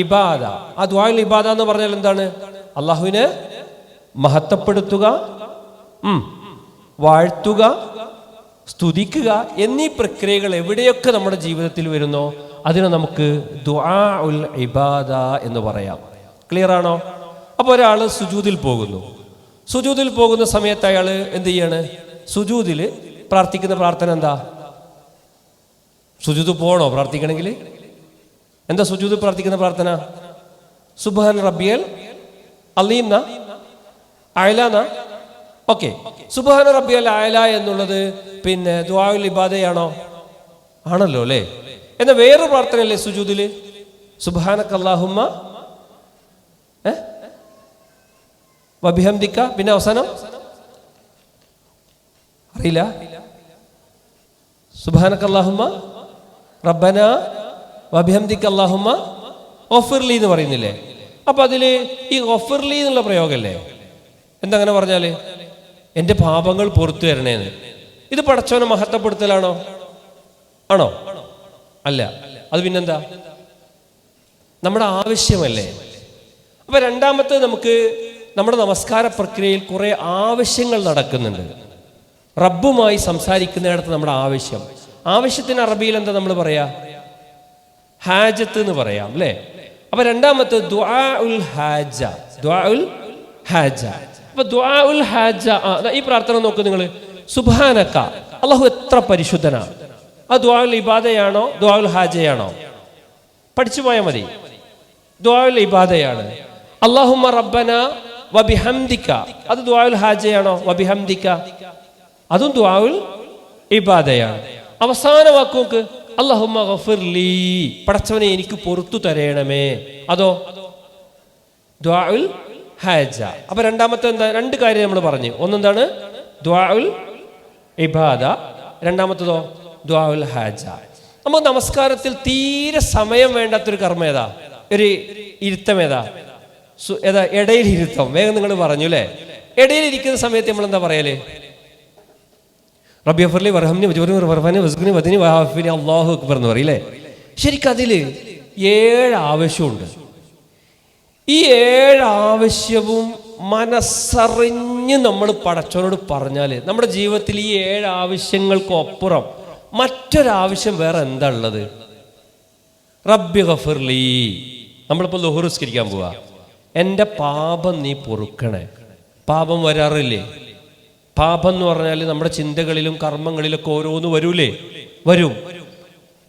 ഇബാദ. ആ ദുആഉൽ ഇബാദ എന്ന് പറഞ്ഞാൽ എന്താണ്? അള്ളാഹുവിനെ മഹത്വപ്പെടുത്തുക, വാഴ്ത്തുക, സ്തുതിക്കുക എന്നീ പ്രക്രിയകൾ എവിടെയൊക്കെ നമ്മുടെ ജീവിതത്തിൽ വരുന്നോ അതിനെ നമുക്ക് ദുആഉൽ ഇബാദ എന്ന് പറയാം. ക്ലിയർ ആണോ? അപ്പോൾ ഒരാൾ സുജൂദിൽ പോകുന്നു. സുജൂദിൽ പോകുന്ന സമയത്ത് അയാൾ എന്ത് ചെയ്യാണ്? സുജൂദിൽ പ്രാർത്ഥിക്കുന്ന പ്രാർത്ഥന എന്താ? സുജൂദ് പോകണോ പ്രാർത്ഥിക്കണമെങ്കിൽ? എന്താ സുജൂദ് പ്രാർത്ഥിക്കുന്ന പ്രാർത്ഥന? സുബ്ഹാന റബ്ബിയൽ അലീംന അയലാന. ഓക്കെ, സുബ്ഹാന റബ്ബിയൽ അയല എന്നുള്ളത് പിന്നെ ദുആഉൽ ഇബാദയാണോ? ആണല്ലോ അല്ലേ. എന്നാൽ വേറൊരു പ്രാർത്ഥനയല്ലേ സുജൂദില്? സുബ്ഹാനക്കല്ലാഹുമ്മ വബിഹംദിക, പിന്നെ അവസാനം അറിയില്ല, സുബ്ഹാനക്കല്ലാഹുമ്മ റബ്ബന വബിഹംദിക അല്ലാഹുമ്മ ഗഫിർലി എന്ന് പറയുന്നില്ലേ? അപ്പൊ അതില് ഈ ഗഫിർലി എന്നുള്ള പ്രയോഗമല്ലേ? എന്തങ്ങനെ പറഞ്ഞാല് എൻ്റെ പാപങ്ങൾ പുറത്തു തരണേന്ന്. ഇത് പടച്ചോനെ മഹത്വപ്പെടുത്തലാണോ? ആണോ? അല്ല. അത് പിന്നെന്താ? നമ്മുടെ ആവശ്യമല്ലേ. അപ്പൊ രണ്ടാമത്തെ, നമുക്ക് നമ്മുടെ നമസ്കാര പ്രക്രിയയിൽ കുറെ ആവശ്യങ്ങൾ നടക്കുന്നുണ്ട്. റബ്ബുമായി സംസാരിക്കുന്നിടത്ത് നമ്മുടെ ആവശ്യത്തിന് അറബിയിൽ എന്താ നമ്മൾ പറയാ? ഹാജത്ത് എന്ന് പറയാം അല്ലേ? അപ്പൊ രണ്ടാമത്തെ ദുആഉൽ ഹാജ. ദുആഉൽ ഹാജ. അപ്പൊ ദുആഉൽ ഹാജ, ഈ പ്രാർത്ഥന നോക്ക് നിങ്ങൾ. സുബ്ഹാനക, അല്ലാഹു എത്ര പരിശുദ്ധനാ. അത് ദുആഉൽ ഇബാദയാണോ ദുആഉൽ ഹാജയാണോ? പഠിച്ചു പോയാൽ മതി. ദുആഉൽ ഇബാദയാണ്. അല്ലാഹുമ്മ റബ്ബന വബിഹംദിക, അത് ദുആഉൽ ഹാജയാണോ? വബിഹംദിക, അതും ദുആഉൽ ഇബാദയാണ്. അവസാന വാക്ക് നോക്ക്, അല്ലാഹുമ്മ ഗഫിർലി, പടച്ചവനെ എനിക്ക് പുറത്തു തരേണമേ, അതോ ദുആഉൽ ഹാജ. അപ്പൊ രണ്ടാമത്തെ എന്താ? രണ്ട് കാര്യം നമ്മൾ പറഞ്ഞു. ഒന്നെന്താണ്? ദുആഉൽ ഇബാദ. രണ്ടാമത്തതോ ദുആഉൽ ഹാജ. നമുക്ക് നമസ്കാരത്തിൽ തീരെ സമയം വേണ്ടാത്തൊരു കർമ്മം ഏതാ? ഒരു ഇരുത്തം ഏതാ? ഇടയിൽ ഇരുത്തം. വേഗം നിങ്ങൾ പറഞ്ഞു അല്ലേ? ഇടയിൽ ഇരിക്കുന്ന സമയത്ത് നമ്മൾ എന്താ പറയല്? റബ്ബി ഗഫിർലി വർഹംനി വജ്ബുർനി വർഫഅനി വസ്ഖിനി വദിനി വഅഫിനി അല്ലാഹു അക്ബർ എന്ന് പറയില്ലേ? ശരിക്കും അതില് 7 ആവശ്യമുണ്ട്. ഈ 7 ആവശ്യവും മനസ്സറിഞ്ഞ് നമ്മൾ പടച്ചവനോട് പറഞ്ഞാല് നമ്മുടെ ജീവിതത്തിൽ ഈ 7 ആവശ്യങ്ങൾക്കൊപ്പുറം മറ്റൊരാവശ്യം വേറെ എന്താ ഉള്ളത്? റബ്ബി ഗഫിർലി. നമ്മളിപ്പോൾ ളുഹ്ർ നിസ്കരിക്കാൻ പോവാ, എൻ്റെ പാപം നീ പൊറുക്കണേ. പാപം വരാറില്ലേ? പാപം എന്ന് പറഞ്ഞാൽ നമ്മുടെ ചിന്തകളിലും കർമ്മങ്ങളിലൊക്കെ ഓരോന്ന് വരും.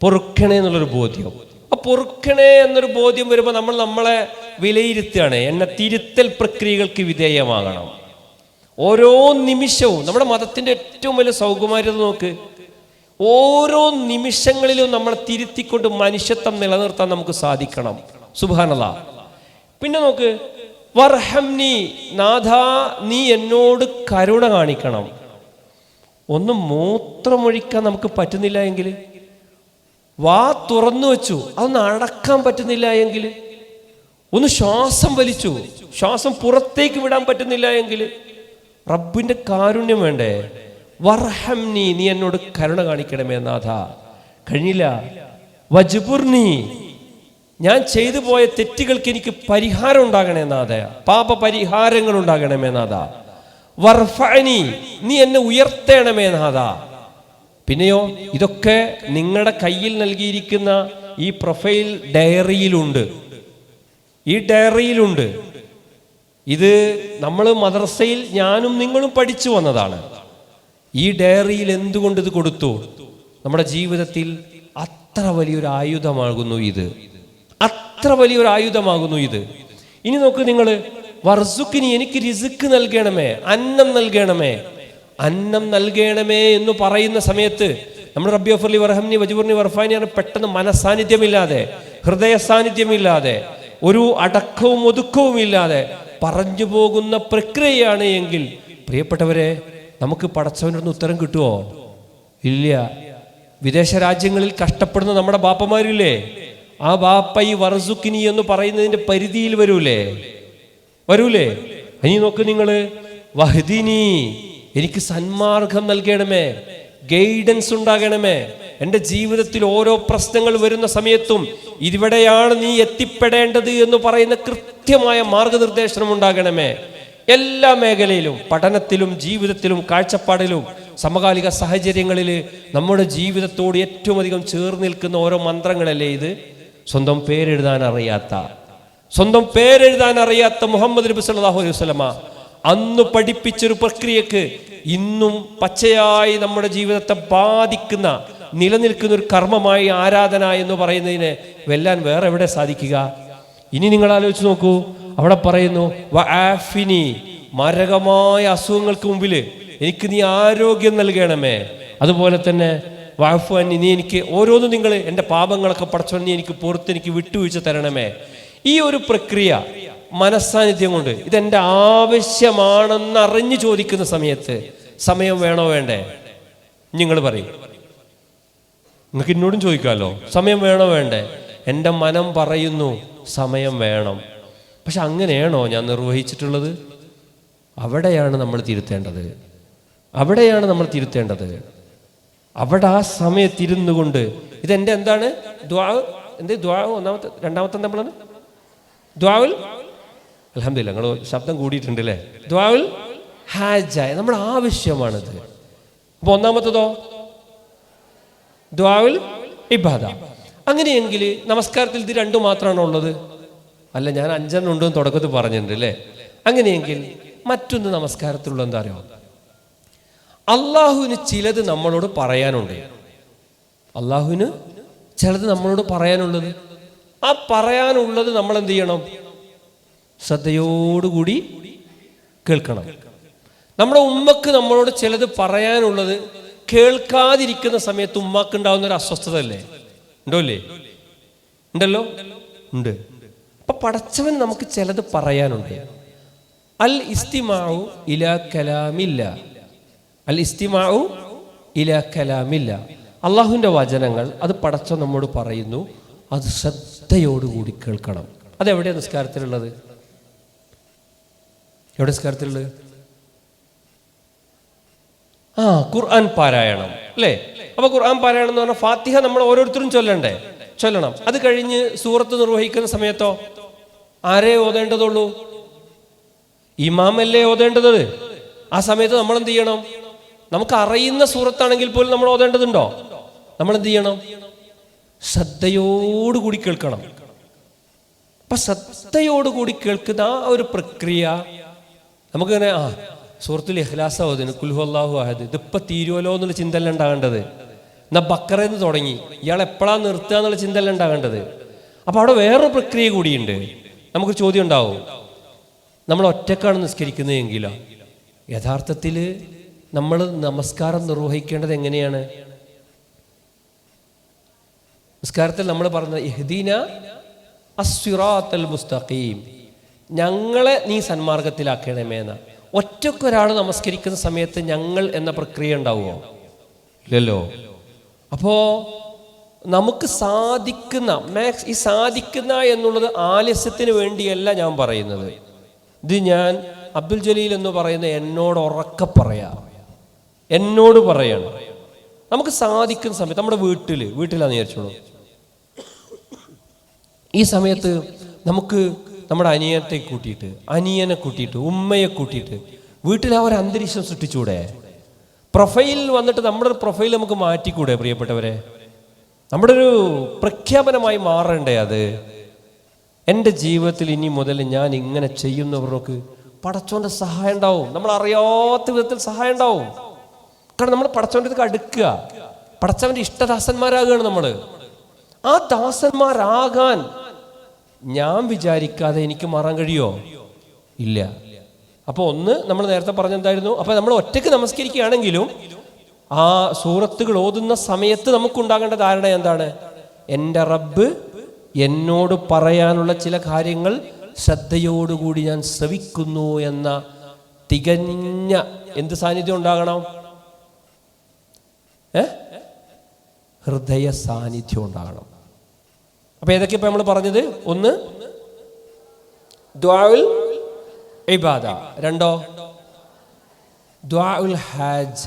പൊറുക്കണേ എന്നുള്ളൊരു ബോധ്യം. ആ പൊറുക്കണേ എന്നൊരു ബോധ്യം വരുമ്പോൾ നമ്മൾ നമ്മളെ വിലയിരുത്തുകയാണ്. എന്നെ തിരുത്തൽ പ്രക്രിയകൾക്ക് വിധേയമാകണം ഓരോ നിമിഷവും. നമ്മുടെ മതത്തിന്റെ ഏറ്റവും വലിയ സൗകുമാര്യത നോക്ക്. ഓരോ നിമിഷങ്ങളിലും നമ്മളെ തിരുത്തിക്കൊണ്ട് മനുഷ്യത്വം നിലനിർത്താൻ നമുക്ക് സാധിക്കണം. സുബ്ഹാനല്ലാഹ്. പിന്നെ നോക്ക്, വർഹംനി, നാഥാ നീ എന്നോട് കരുണ കാണിക്കണം. ഒന്ന് മൂത്രമൊഴിക്കാൻ നമുക്ക് പറ്റുന്നില്ല എങ്കിൽ, വാ തുറന്നു വെച്ചു അതൊന്ന് അടക്കാൻ പറ്റുന്നില്ല എങ്കിൽ, ഒന്ന് ശ്വാസം വലിച്ചു ശ്വാസം പുറത്തേക്ക് വിടാൻ പറ്റുന്നില്ല എങ്കിൽ റബ്ബിന്റെ കാരുണ്യം വേണ്ടേ? വർഹംനി, നീ എന്നോട് കരുണ കാണിക്കണമേ നാഥാ. കഴിഞ്ഞില്ല, വജ്ബുർനി, ഞാൻ ചെയ്തു പോയ തെറ്റുകൾക്ക് എനിക്ക് പരിഹാരം ഉണ്ടാകണേ നാഥ, പാപ പരിഹാരങ്ങൾ ഉണ്ടാകണമേ നാഥ. വർഫഅനി, നീ എന്നെ ഉയർത്തേണമേ നാഥ. പിന്നെയോ, ഇതൊക്കെ നിങ്ങളുടെ കയ്യിൽ നൽകിയിരിക്കുന്ന ഈ പ്രൊഫൈൽ ഡയറിയിലുണ്ട്. ഈ ഡയറിയിലുണ്ട്. ഇത് നമ്മൾ മദ്രസയിൽ ഞാനും നിങ്ങളും പഠിച്ചു വന്നതാണ്. ഈ ഡയറിയിൽ എന്തുകൊണ്ട് ഇത് കൊടുത്തു? നമ്മുടെ ജീവിതത്തിൽ അത്ര വലിയൊരു ആയുധമാകുന്നു ഇത്. അത്ര വലിയൊരു ആയുധമാകുന്നു ഇത്. ഇനി നോക്ക് നിങ്ങൾ, വർസുക്കിനി, എനിക്ക് റിസ്ക് നൽകണമേ, അന്നം നൽകണമേ. അന്നം നൽകണമേ എന്ന് പറയുന്ന സമയത്ത് നമ്മൾ റബ്ബി ഗഫിർലി വർഹംനി വജ്ബുർനി വർഫഅനി പെട്ടെന്ന് മനസാന്നിധ്യമില്ലാതെ, ഹൃദയ സാന്നിധ്യമില്ലാതെ, ഒരു അടക്കവും ഒതുക്കവും ഇല്ലാതെ പറഞ്ഞു പോകുന്ന പ്രക്രിയയാണ് എങ്കിൽ, പ്രിയപ്പെട്ടവരെ, നമുക്ക് പടച്ചവൻ്റെ ഉത്തരം കിട്ടുമോ? ഇല്ല. വിദേശ രാജ്യങ്ങളിൽ കഷ്ടപ്പെടുന്ന നമ്മുടെ ബാപ്പമാരില്ലേ, ആ ബാപ്പ ഈ വർസുക്കിനി എന്ന് പറയുന്നതിന്റെ പരിധിയിൽ വരൂലേ? ഇനി നോക്ക് നിങ്ങൾ, വഹ്ദിനി, എനിക്ക് സന്മാർഗം നൽകണമേ, ഗൈഡൻസ് ഉണ്ടാകണമേ. എൻ്റെ ജീവിതത്തിൽ ഓരോ പ്രശ്നങ്ങൾ വരുന്ന സമയത്തും ഇതിവിടെയാണ് നീ എത്തിപ്പെടേണ്ടത് എന്ന് പറയുന്ന കൃത്യമായ മാർഗനിർദ്ദേശനം ഉണ്ടാകണമേ. എല്ലാ മേഖലയിലും, പഠനത്തിലും ജീവിതത്തിലും കാഴ്ചപ്പാടിലും സമകാലിക സാഹചര്യങ്ങളിൽ നമ്മുടെ ജീവിതത്തോട് ഏറ്റവും അധികം ചേർന്ന് നിൽക്കുന്ന ഓരോ മന്ത്രങ്ങളല്ലേ ഇത്? സ്വന്തം പേരെഴുതാൻ അറിയാത്ത മുഹമ്മദ് നബി സല്ലല്ലാഹു അലൈഹി വസല്ലമ അന്ന് പഠിപ്പിച്ചൊരു പ്രക്രിയക്ക് ഇന്നും പച്ചയായി നമ്മുടെ ജീവിതത്തെ ബാധിക്കുന്ന, നിലനിൽക്കുന്ന ഒരു കർമ്മമായി ആരാധന എന്ന് പറയുന്നതിനെ വെല്ലാൻ വേറെ എവിടെ സാധിക്കുക? ഇനി നിങ്ങൾ ആലോചിച്ച് നോക്കൂ, അവിടെ പറയുന്നു വആഫിനി, മാരകമായ അസുഖങ്ങൾക്ക് മുമ്പിൽ എനിക്ക് നീ ആരോഗ്യം നൽകണമേ. അതുപോലെ തന്നെ വഅഫു അന്നി, നീ എനിക്ക് ഓരോന്നും നിങ്ങൾ എൻ്റെ പാപങ്ങളൊക്കെ പടച്ചോൻ നീ എനിക്ക് പുറത്ത് എനിക്ക് വിട്ടുവീഴ്ച തരണമേ. ഈ ഒരു പ്രക്രിയ മനസ്സാന്നിധ്യം കൊണ്ട് ഇതെൻ്റെ ആവശ്യമാണെന്ന് അറിഞ്ഞു ചോദിക്കുന്ന സമയത്ത് സമയം വേണോ വേണ്ടേ? നിങ്ങൾ പറയും, നിങ്ങൾക്ക് എന്നോടും ചോദിക്കാമല്ലോ, സമയം വേണോ വേണ്ടേ? എൻ്റെ മനം പറയുന്നു സമയം വേണം. പക്ഷെ അങ്ങനെയാണോ ഞാൻ നിർവഹിച്ചിട്ടുള്ളത്? അവിടെയാണ് നമ്മൾ തിരുത്തേണ്ടത്. അവിടെയാണ് നമ്മൾ തിരുത്തേണ്ടത്. അവിടെ ആ സമയത്തിരുന്നു കൊണ്ട് ഇതെൻ്റെ എന്താണ് ദ്വാ, എന്ത് ദ്വാ ഒന്നാമത്തെ രണ്ടാമത്തെ നമ്മളാണ് ദ്വാവുൽ, അൽഹംദുലില്ലാ നിങ്ങൾ ശബ്ദം കൂടിയിട്ടുണ്ട് അല്ലേ, ദ്വാവുൽ ഹാജ, നമ്മുടെ ആവശ്യമാണിത്. അപ്പൊ ഒന്നാമത്തതോ ദ്വാവുൽ ഇബാദ. അങ്ങനെയെങ്കിൽ നമസ്കാരത്തിൽ ഇത് രണ്ടു മാത്രമാണോ ഉള്ളത്? അല്ല, ഞാൻ 5 ഉണ്ടെന്ന് തുടക്കത്തിൽ പറഞ്ഞിട്ടുണ്ട് അല്ലേ. അങ്ങനെയെങ്കിൽ മറ്റൊന്ന് നമസ്കാരത്തിലുള്ള എന്താ അറിയോ, അള്ളാഹുവിന് ചിലത് നമ്മളോട് പറയാനുണ്ട്. അള്ളാഹുവിന് ചിലത് നമ്മളോട് പറയാനുള്ളത്, ആ പറയാനുള്ളത് നമ്മൾ എന്ത് ചെയ്യണം? ശ്രദ്ധയോടുകൂടി കേൾക്കണം. നമ്മുടെ ഉമ്മക്ക് നമ്മളോട് ചിലത് പറയാനുള്ളത് കേൾക്കാതിരിക്കുന്ന സമയത്ത് ഉമ്മാക്ക് ഉണ്ടാവുന്ന ഒരു അസ്വസ്ഥത അല്ലേ? ഉണ്ടോല്ലേ? ഉണ്ടല്ലോ, ഉണ്ട്. അപ്പൊ പടച്ചവൻ നമുക്ക് ചിലത് പറയാനുണ്ട്. അൽ ഇസ്തിമാഉ ഇലാ കലാമില്ല, അൽ ഇസ്തിമാഉ ഇലാ കലാമില്ല, അള്ളാഹുവിൻ്റെ വചനങ്ങൾ അത് പടച്ചവൻ നമ്മോട് പറയുന്നു, അത് ശ്രദ്ധയോടുകൂടി കേൾക്കണം. അതെവിടെയാണ് നിസ്കാരത്തിലുള്ളത്? എവിടെ നിസ്കാരത്തിലുള്ളത്? ഖുർആൻ പാരായണം അല്ലേ. അപ്പൊ ഖുർആൻ പാരായണം എന്ന് പറഞ്ഞാൽ ഫാത്തിഹ നമ്മൾ ഓരോരുത്തരും ചൊല്ലണം. അത് കഴിഞ്ഞ് സൂറത്ത് നിർവഹിക്കുന്ന സമയത്തോ ആരേ ഓതേണ്ടതുള്ളൂ? ഇമാമല്ലേ ഓതേണ്ടത്. ആ സമയത്ത് നമ്മൾ എന്ത് ചെയ്യണം? നമുക്ക് അറിയുന്ന സൂറത്താണെങ്കിൽ പോലും നമ്മൾ ഓതേണ്ടതുണ്ടോ? നമ്മൾ എന്ത് ചെയ്യണം? ശ്രദ്ധയോടുകൂടി കേൾക്കണം. അപ്പൊ ശ്രദ്ധയോടുകൂടി കേൾക്കുന്ന ആ ഒരു പ്രക്രിയ നമുക്കിങ്ങനെ സൂറത്തുൽ ഇഖ്ലാസ് ഓതുന്നു, ഖുൽ ഹുവല്ലാഹു അഹദ്, ഇതിപ്പോൾ തീരുവല്ലോ എന്നുള്ള ചിന്തല്ല ഉണ്ടാകേണ്ടത്. എന്നാൽ ബക്കറയിൽ തുടങ്ങി ഇയാൾ എപ്പോഴാണ് നിർത്തുക എന്നുള്ള ചിന്തല്ല ഉണ്ടാകേണ്ടത്. അപ്പൊ അവിടെ വേറൊരു പ്രക്രിയ കൂടിയുണ്ട്. നമുക്ക് ചോദ്യം ഉണ്ടാവും, നമ്മൾ ഒറ്റക്കാണ് നിസ്കരിക്കുന്നതെങ്കിലോ? യഥാർത്ഥത്തിൽ നമ്മൾ നമസ്കാരം നിർവഹിക്കേണ്ടത് എങ്ങനെയാണ്? നിസ്കാരത്തിൽ നമ്മൾ പറഞ്ഞ ഇഹ്ദീന അസ്സിറാത്തൽ മുസ്തഖീം, ഞങ്ങളെ നീ സന്മാർഗത്തിലാക്കണമേന്ന. ഒറ്റക്കൊരാൾ നമസ്കരിക്കുന്ന സമയത്ത് ഞങ്ങൾ എന്ന പ്രക്രിയ ഉണ്ടാവുമോ? ഇല്ലല്ലോ. അപ്പോ നമുക്ക് സാധിക്കുന്ന ഈ സാധിക്കുന്ന എന്നുള്ളത് ആലസ്യത്തിന് വേണ്ടിയല്ല ഞാൻ പറയുന്നത്. ഇത് ഞാൻ അബ്ദുൽ ജലീൽ എന്ന് പറയുന്ന എന്നോട് ഉറക്കെ എന്നോട് പറയണം. നമുക്ക് സാധിക്കുന്ന സമയത്ത് നമ്മുടെ വീട്ടിലാന്ന് വിചാരിച്ചോളൂ, ഈ സമയത്ത് നമുക്ക് നമ്മുടെ അനിയനെ കൂട്ടിയിട്ട് ഉമ്മയെ കൂട്ടിയിട്ട് വീട്ടിൽ ആ ഒരു അന്തരീക്ഷം സൃഷ്ടിച്ചൂടെ? പ്രൊഫൈൽ വന്നിട്ട് നമ്മുടെ ഒരു പ്രൊഫൈൽ നമുക്ക് മാറ്റിക്കൂടെ പ്രിയപ്പെട്ടവരെ? നമ്മുടെ ഒരു പ്രഖ്യാപനമായി മാറണ്ടേ അത്? എൻ്റെ ജീവിതത്തിൽ ഇനി മുതൽ ഞാൻ ഇങ്ങനെ ചെയ്യുന്നവർക്ക് പടച്ചോൻ്റെ സഹായം ഉണ്ടാവും. നമ്മൾ അറിയാത്ത വിധത്തിൽ സഹായം ഉണ്ടാവും. കാരണം നമ്മൾ പടച്ചോൻ്റെ അടുത്ത് അടുക്കുക, പടച്ചവൻ്റെ ഇഷ്ടദാസന്മാരാകുകയാണ് നമ്മൾ. ആ ദാസന്മാരാകാൻ ഞാൻ വിചാരിക്കാതെ എനിക്ക് മാറാൻ കഴിയോ? ഇല്ല. അപ്പോൾ ഒന്ന് നമ്മൾ നേരത്തെ പറഞ്ഞെന്തായിരുന്നു? അപ്പോൾ നമ്മൾ ഒറ്റയ്ക്ക് നമസ്കരിക്കുകയാണെങ്കിലും ആ സൂറത്തുകൾ ഓതുന്ന സമയത്ത് നമുക്കുണ്ടാകേണ്ട ധാരണ എന്താണ്? എൻ്റെ റബ്ബ് എന്നോട് പറയാനുള്ള ചില കാര്യങ്ങൾ ശ്രദ്ധയോടുകൂടി ഞാൻ ശ്രവിക്കുന്നു എന്ന തികഞ്ഞ എന്ത് സാന്നിധ്യം ഉണ്ടാകണം? ഹൃദയ സാന്നിധ്യം ഉണ്ടാകണം. അപ്പൊ ഏതൊക്കെ ഇപ്പൊ നമ്മൾ പറഞ്ഞത്? ഒന്ന് ദുആഉൽ ഇബാദ, രണ്ടോ ദുആഉൽ ഹാജ.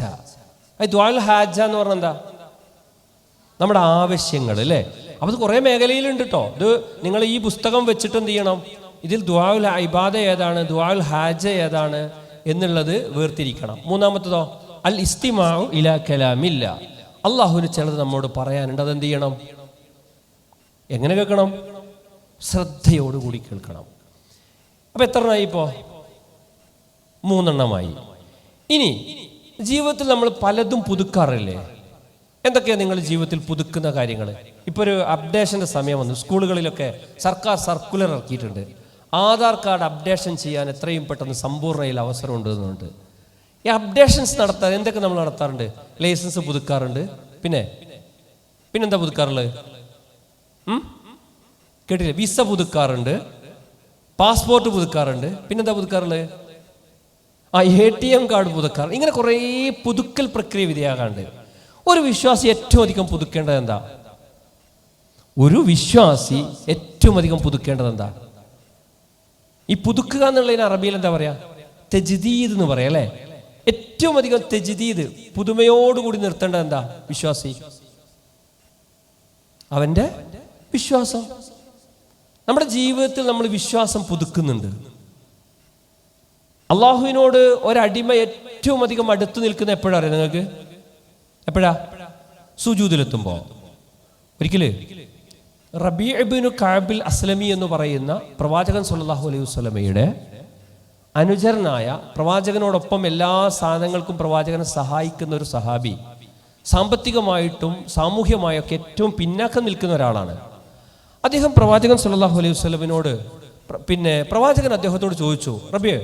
ദുആഉൽ ഹാജ എന്ന് പറഞ്ഞാൽ എന്താ? നമ്മുടെ ആവശ്യങ്ങൾ അല്ലേ. അപ്പൊ ഇത് കുറേ മേഖലയിലുണ്ട് കേട്ടോ. ഇത് നിങ്ങൾ ഈ പുസ്തകം വെച്ചിട്ട് എന്ത് ചെയ്യണം? ഇതിൽ ദുആഉൽ ഇബാദ ഏതാണ്, ദുആഉൽ ഹാജ ഏതാണ് എന്നുള്ളത് വേർതിരിക്കണം. മൂന്നാമത്തതോ അൽ ഇസ്തിമാഉ ഇലാ കലാമില്ല, അള്ളാഹുവിന് ചിലത് നമ്മോട് പറയാനുണ്ട്. അതെന്ത് ചെയ്യണം? എങ്ങനെ കേൾക്കണം? ശ്രദ്ധയോടുകൂടി കേൾക്കണം. അപ്പൊ എത്ര എണ്ണമായി ഇപ്പോ? 3 എണ്ണമായി. ഇനി ജീവിതത്തിൽ നമ്മൾ പലതും പുതുക്കാറില്ലേ? എന്തൊക്കെയാണ് നിങ്ങൾ ജീവിതത്തിൽ പുതുക്കുന്ന കാര്യങ്ങൾ? ഇപ്പോൾ ഒരു അപ്ഡേഷൻ്റെ സമയം വന്നു. സ്കൂളുകളിലൊക്കെ സർക്കാർ സർക്കുലർ ഇറക്കിയിട്ടുണ്ട്. ആധാർ കാർഡ് അപ്ഡേഷൻ ചെയ്യാൻ എത്രയും പെട്ടെന്ന് സമ്പൂർണ്ണയിൽ അവസരം ഉണ്ടെന്നുണ്ട്. ഈ അപ്ഡേഷൻസ് നടത്താൻ എന്തൊക്കെ നമ്മൾ നടത്താറുണ്ട്? ലൈസൻസ് പുതുക്കാറുണ്ട്. പിന്നെന്താ പുതുക്കാറുള്ളത്? കേട്ടില്ലേ? വിസ പുതുക്കാറുണ്ട്, പാസ്പോർട്ട് പുതുക്കാറുണ്ട്. പിന്നെന്താ പുതുക്കാറുള്ളത്? ATM card പുതുക്കാറ്. ഇങ്ങനെ കുറേ പുതുക്കൽ പ്രക്രിയ വിധേയമാകാണ്ട് ഒരു വിശ്വാസി ഏറ്റവും അധികം പുതുക്കേണ്ടത് എന്താ? ഈ പുതുക്കുക എന്നുള്ളതിന് അറബിയിൽ എന്താ പറയാ? തെജ്ദീദ് എന്ന് പറയാം അല്ലേ? ഏറ്റവും അധികം തെജ്ദീദ്, പുതുമയോടുകൂടി നിർത്തേണ്ടത് എന്താ? വിശ്വാസി അവന്റെ വിശ്വാസം. നമ്മുടെ ജീവിതത്തിൽ നമ്മൾ വിശ്വാസം പുതുക്കുന്നുണ്ട്. അള്ളാഹുവിനോട് ഒരടിമ ഏറ്റവും അധികം അടുത്ത് നിൽക്കുന്ന എപ്പോഴാ അറിയാം നിങ്ങൾക്ക്? എപ്പോഴാ? സുജൂദിലെത്തുമ്പോ. ഒരിക്കല് റബീ ഇബ്നു കഅബിൽ അസ്ലമി എന്ന് പറയുന്ന പ്രവാചകൻ സല്ലല്ലാഹു അലൈഹി വസല്ലമയുടെ അനുചരനായ, പ്രവാചകനോടൊപ്പം എല്ലാ സാധനങ്ങൾക്കും പ്രവാചകനെ സഹായിക്കുന്ന ഒരു സഹാബി, സാമ്പത്തികമായിട്ടും സാമൂഹ്യമായൊക്കെ ഏറ്റവും പിന്നാക്കം നിൽക്കുന്ന ഒരാളാണ്. അദ്ദേഹം പ്രവാചകൻ സല്ലല്ലാഹു അലൈഹി വസല്ലമിനോട് പ്രവാചകൻ അദ്ദേഹത്തോട് ചോദിച്ചു, റബിയെ,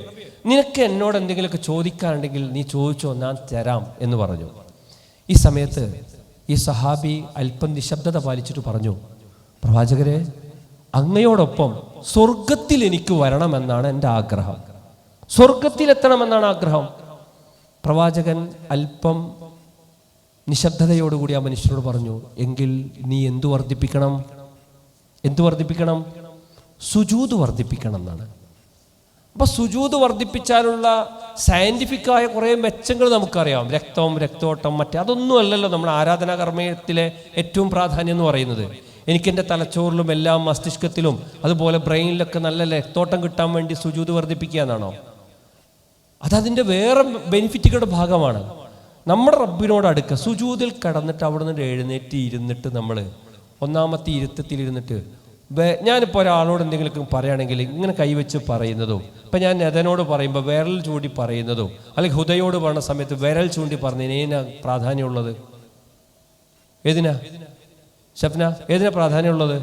നിനക്ക് എന്നോട് എന്തെങ്കിലുമൊക്കെ ചോദിക്കാനുണ്ടെങ്കിൽ നീ ചോദിച്ചോ, ഞാൻ തരാം എന്ന് പറഞ്ഞു. ഈ സമയത്ത് ഈ സഹാബി അല്പം നിശബ്ദത പാലിച്ചിട്ട് പറഞ്ഞു, പ്രവാചകരെ, അങ്ങയോടൊപ്പം സ്വർഗത്തിൽ എനിക്ക് വരണമെന്നാണ് എൻ്റെ ആഗ്രഹം. സ്വർഗത്തിലെത്തണമെന്നാണ് ആഗ്രഹം. പ്രവാചകൻ അല്പം നിശബ്ദതയോടുകൂടി ആ മനുഷ്യനോട് പറഞ്ഞു, എങ്കിൽ നീ എന്തു വർദ്ധിപ്പിക്കണം? സുജൂദ് വർദ്ധിപ്പിക്കണം എന്നാണ്. അപ്പൊ സുജൂദ് വർദ്ധിപ്പിച്ചാലുള്ള സയന്റിഫിക്കായ കുറേ മെച്ചങ്ങൾ നമുക്കറിയാം. രക്തോട്ടം, അതൊന്നും അല്ലല്ലോ നമ്മുടെ ആരാധനാ കർമ്മത്തിലെ ഏറ്റവും പ്രാധാന്യം എന്ന് പറയുന്നത്. എനിക്കെൻ്റെ തലച്ചോറിലും എല്ലാം മസ്തിഷ്കത്തിലും അതുപോലെ ബ്രെയിനിലൊക്കെ നല്ല രക്തോട്ടം കിട്ടാൻ വേണ്ടി സുജൂദ് വർദ്ധിപ്പിക്കുക എന്നാണോ? അതതിൻ്റെ വേറെ ബെനിഫിറ്റുകളുടെ ഭാഗമാണ്. നമ്മുടെ റബ്ബിനോട് അടുക്കുക, സുജൂദിൽ കടന്നിട്ട് അവിടെ നിന്ന് എഴുന്നേറ്റ് ഇരുന്നിട്ട് നമ്മൾ ഒന്നാമത്തെ ഇരുത്തത്തിൽ ഇരുന്നിട്ട്, ഞാനിപ്പോൾ ഒരാളോട് എന്തെങ്കിലും പറയുകയാണെങ്കിൽ ഇങ്ങനെ കൈവച്ച് പറയുന്നതും, ഇപ്പം ഞാൻ നെതനോട് പറയുമ്പോൾ വിരൽ ചൂണ്ടി പറയുന്നതും, അല്ലെങ്കിൽ ഹുദയോട് പറയുന്ന സമയത്ത് വിരൽ ചൂണ്ടി പറഞ്ഞതിന് ഏതിനാ പ്രാധാന്യമുള്ളത്? ഏതിനാ ഷഫ്ന, ഏതിനാ പ്രാധാന്യമുള്ളത്?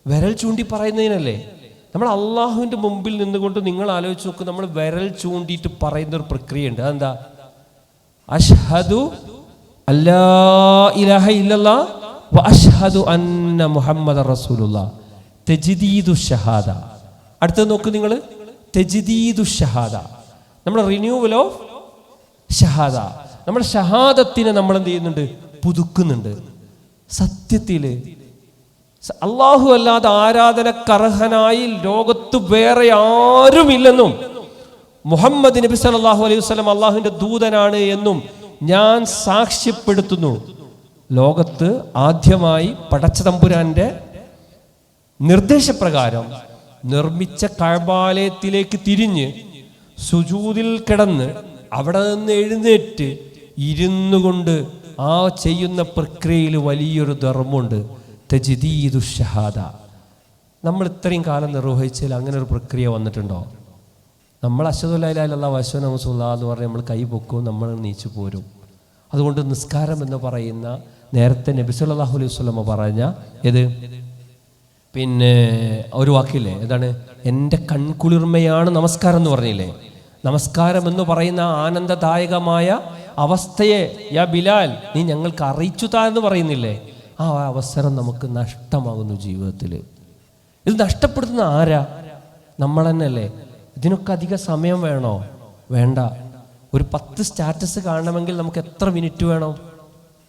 വിരൽ ചൂണ്ടി പറയുന്നതിനല്ലേ? നമ്മൾ അള്ളാഹുവിൻ്റെ മുമ്പിൽ നിന്നുകൊണ്ട് നിങ്ങൾ ആലോചിച്ച് നോക്കും, നമ്മൾ വിരൽ ചൂണ്ടിയിട്ട് പറയുന്ന ഒരു പ്രക്രിയ ഉണ്ട്. അതെന്താ? അഷ്ഹദു അല്ലാ ഇലാഹ ഇല്ലല്ലാഹ് വ അഷ്ഹദു അന്ന മുഹമ്മദ റസൂലുള്ളാഹ്. തജ്ദീദു ഷഹാദ. അടുത്തത് നോക്ക് നിങ്ങൾ, തജ്ദീദു ഷഹാദ, നമ്മുടെ റിന്യൂവൽ ഓഫ് ഷഹാദ. നമ്മുടെ ഷഹാദത്തിനെ നമ്മൾ എന്ത് ചെയ്യുന്നുണ്ട്? പുതുക്കുന്നുണ്ട്. സത്യത്തിൽ അള്ളാഹു അല്ലാതെ ആരാധനക്കർഹനായി ലോകത്ത് വേറെ ആരുമില്ലെന്നും മുഹമ്മദ് നബി സല്ലല്ലാഹു അലൈഹി വസല്ലം അള്ളാഹുവിന്റെ ദൂതനാണ് എന്നും ഞാൻ സാക്ഷ്യപ്പെടുത്തുന്നു. ലോകത്ത് ആദ്യമായി പടച്ച തമ്പുരാന്റെ നിർദ്ദേശപ്രകാരം നിർമ്മിച്ച കഅബാലയത്തിലേക്ക് തിരിഞ്ഞ് സുജൂദിൽ കിടന്ന് അവിടെ നിന്ന് എഴുന്നേറ്റ് ഇരുന്നു കൊണ്ട് ആ ചെയ്യുന്ന പ്രക്രിയയിൽ വലിയൊരു ധർമ്മമുണ്ട്, തജ്ദീദു ഷഹാദ. നമ്മൾ ഇത്രയും കാലം നിർവഹിച്ചാൽ അങ്ങനെ ഒരു പ്രക്രിയ വന്നിട്ടുണ്ടോ? നമ്മൾ അശ്ഹദു അല്ലാ ഇലാഹ ഇല്ലല്ലാഹു വഅശ്ഹദു അന്ന റസൂലുള്ളാഹി എന്ന് പറഞ്ഞ് നമ്മൾ കൈ പൊക്കും, നമ്മൾ നീച്ചു പോരും. അതുകൊണ്ട് നിസ്കാരം എന്ന് പറയുന്ന, നേരത്തെ നബി സല്ലല്ലാഹു അലൈഹി വസല്ലം പറഞ്ഞ ഒരു വാക്കില്ലേ, എന്താണ്? എൻ്റെ കൺകുളിർമയാണ് നമസ്കാരം എന്ന് പറഞ്ഞില്ലേ? നമസ്കാരം എന്ന് പറയുന്ന ആനന്ദദായകമായ അവസ്ഥയെ യാ ബിലാൽ നീ ഞങ്ങൾക്ക് അറിയിച്ചു താ എന്ന് പറയുന്നില്ലേ? ആ അവസരം നമുക്ക് നഷ്ടമാകുന്നു ജീവിതത്തിൽ. ഇത് നഷ്ടപ്പെടുത്തുന്ന ആരാ? നമ്മൾ തന്നെയല്ലേ? ഇതിനൊക്കെ അധിക സമയം വേണോ? വേണ്ട. ഒരു 10 സ്റ്റാറ്റസ് കാണണമെങ്കിൽ നമുക്ക് എത്ര മിനിറ്റ് വേണം?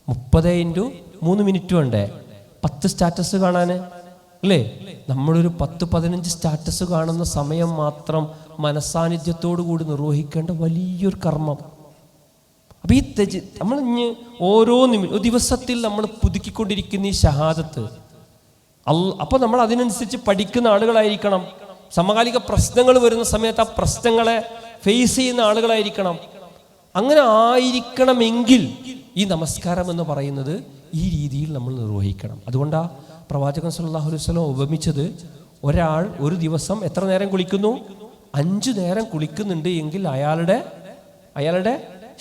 30 × 3 മിനിറ്റ് വേണ്ടേ 10 സ്റ്റാറ്റസ് കാണാൻ? അല്ലേ? നമ്മളൊരു 10-15 സ്റ്റാറ്റസ് കാണുന്ന സമയം മാത്രം മനസാന്നിധ്യത്തോടു കൂടി നിർവഹിക്കേണ്ട വലിയൊരു കർമ്മം. അപ്പം ഈ നമ്മൾ ഓരോ ദിവസത്തിൽ നമ്മൾ പുതുക്കിക്കൊണ്ടിരിക്കുന്ന ഈ ഷഹാദത്ത് അപ്പോൾ നമ്മൾ അതിനനുസരിച്ച് പഠിക്കുന്ന ആളുകളായിരിക്കണം. സമകാലിക പ്രശ്നങ്ങൾ വരുന്ന സമയത്ത് ആ പ്രശ്നങ്ങളെ ഫേസ് ചെയ്യുന്ന ആളുകളായിരിക്കണം. അങ്ങനെ ആയിരിക്കണമെങ്കിൽ ഈ നമസ്കാരം എന്ന് പറയുന്നത് ഈ രീതിയിൽ നമ്മൾ നിർവഹിക്കണം. അതുകൊണ്ടാണ് പ്രവാചകൻ സല്ലല്ലാഹു അലൈഹി വസല്ലം ഉപമിച്ചത്, ഒരാൾ ഒരു ദിവസം എത്ര നേരം കുളിക്കുന്നു? 5 നേരം കുളിക്കുന്നുണ്ട് എങ്കിൽ അയാളുടെ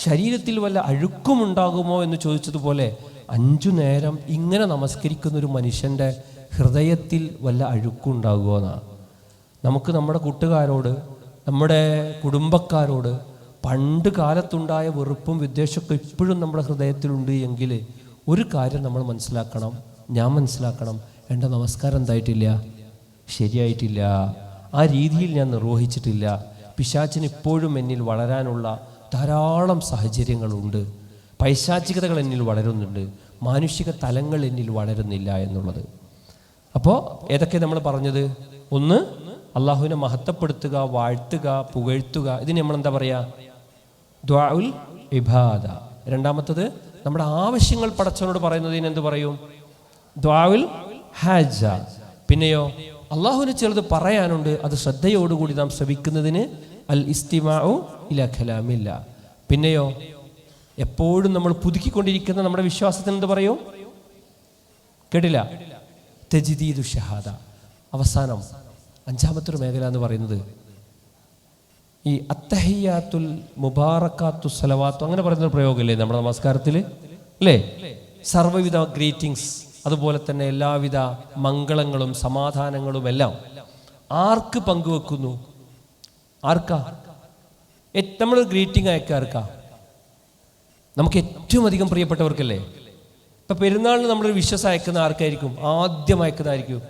ശരീരത്തിൽ വല്ല അഴുക്കും ഉണ്ടാകുമോ എന്ന് ചോദിച്ചതുപോലെ 5 നേരം ഇങ്ങനെ നമസ്കരിക്കുന്ന ഒരു മനുഷ്യൻ്റെ ഹൃദയത്തിൽ വല്ല അഴുക്കുണ്ടാകുമോന്നാണ്. നമുക്ക് നമ്മുടെ കൂട്ടുകാരോട്, നമ്മുടെ കുടുംബക്കാരോട് പണ്ട് കാലത്തുണ്ടായ വെറുപ്പും വിദ്വേഷമൊക്കെ ഇപ്പോഴും നമ്മുടെ ഹൃദയത്തിലുണ്ട് എങ്കിൽ ഒരു കാര്യം നമ്മൾ മനസ്സിലാക്കണം, ഞാൻ മനസ്സിലാക്കണം, എൻ്റെ നമസ്കാരം എന്തായിട്ടില്ല, ശരിയായിട്ടില്ല, ആ രീതിയിൽ ഞാൻ നിർവഹിച്ചിട്ടില്ല. പിശാചിന് ഇപ്പോഴും എന്നിൽ വളരാനുള്ള ധാരാളം സാഹചര്യങ്ങളുണ്ട്. പൈശാചികതകൾ എന്നിൽ വളരുന്നുണ്ട്, മാനുഷിക തലങ്ങൾ എന്നിൽ വളരുന്നില്ല എന്നുള്ളത്. അപ്പോൾ ഏതൊക്കെ നമ്മൾ പറഞ്ഞത്? ഒന്ന്, അള്ളാഹുവിനെ മഹത്വപ്പെടുത്തുക, വാഴ്ത്തുക, പുകഴ്ത്തുക. ഇതിന് നമ്മൾ എന്താ പറയുക? ദുആഉൽ ഇബാദ. രണ്ടാമത്തത്, നമ്മുടെ ആവശ്യങ്ങൾ പടച്ചവനോട് പറയുന്നതിന് എന്ത് പറയും? ദുആഉൽ ഹാജ. പിന്നെയോ അള്ളാഹുവിന് ചിലത് പറയാനുണ്ട്, അത് ശ്രദ്ധയോടുകൂടി നാം ശ്രവിക്കുന്നതിന് അൽ ഇസ്തിമാഉ ഇലാ കലാമില്ല. പിന്നെയോ എപ്പോഴും നമ്മൾ പുതുക്കിക്കൊണ്ടിരിക്കുന്ന നമ്മുടെ വിശ്വാസത്തിന് എന്ത് പറയും? കേട്ടില്ല? തജ്ദീദു ഷഹാദ. അവസാനം 5ാമത്തൊരു മേഖല എന്ന് പറയുന്നത് ഈ അത്തഹിയാത്തുൽ മുബാറക്കാത്തു സലവാത്തു, അങ്ങനെ പറയുന്നൊരു പ്രയോഗമല്ലേ നമ്മുടെ നമസ്കാരത്തിൽ, അല്ലേ? സർവ്വവിധ ഗ്രീറ്റിംഗ്സ്, അതുപോലെ തന്നെ എല്ലാവിധ മംഗളങ്ങളും സമാധാനങ്ങളും എല്ലാം ആർക്ക് പങ്കുവെക്കുന്നു? ആർക്കാ നമ്മൾ ഗ്രീറ്റിംഗ് അയക്കാർക്കാ? നമുക്ക് ഏറ്റവും അധികം പ്രിയപ്പെട്ടവർക്കല്ലേ? ഇപ്പം പെരുന്നാളിന് നമ്മളൊരു വിശ്വസ് അയക്കുന്ന ആർക്കായിരിക്കും? ആദ്യം അയക്കുന്നതായിരിക്കും.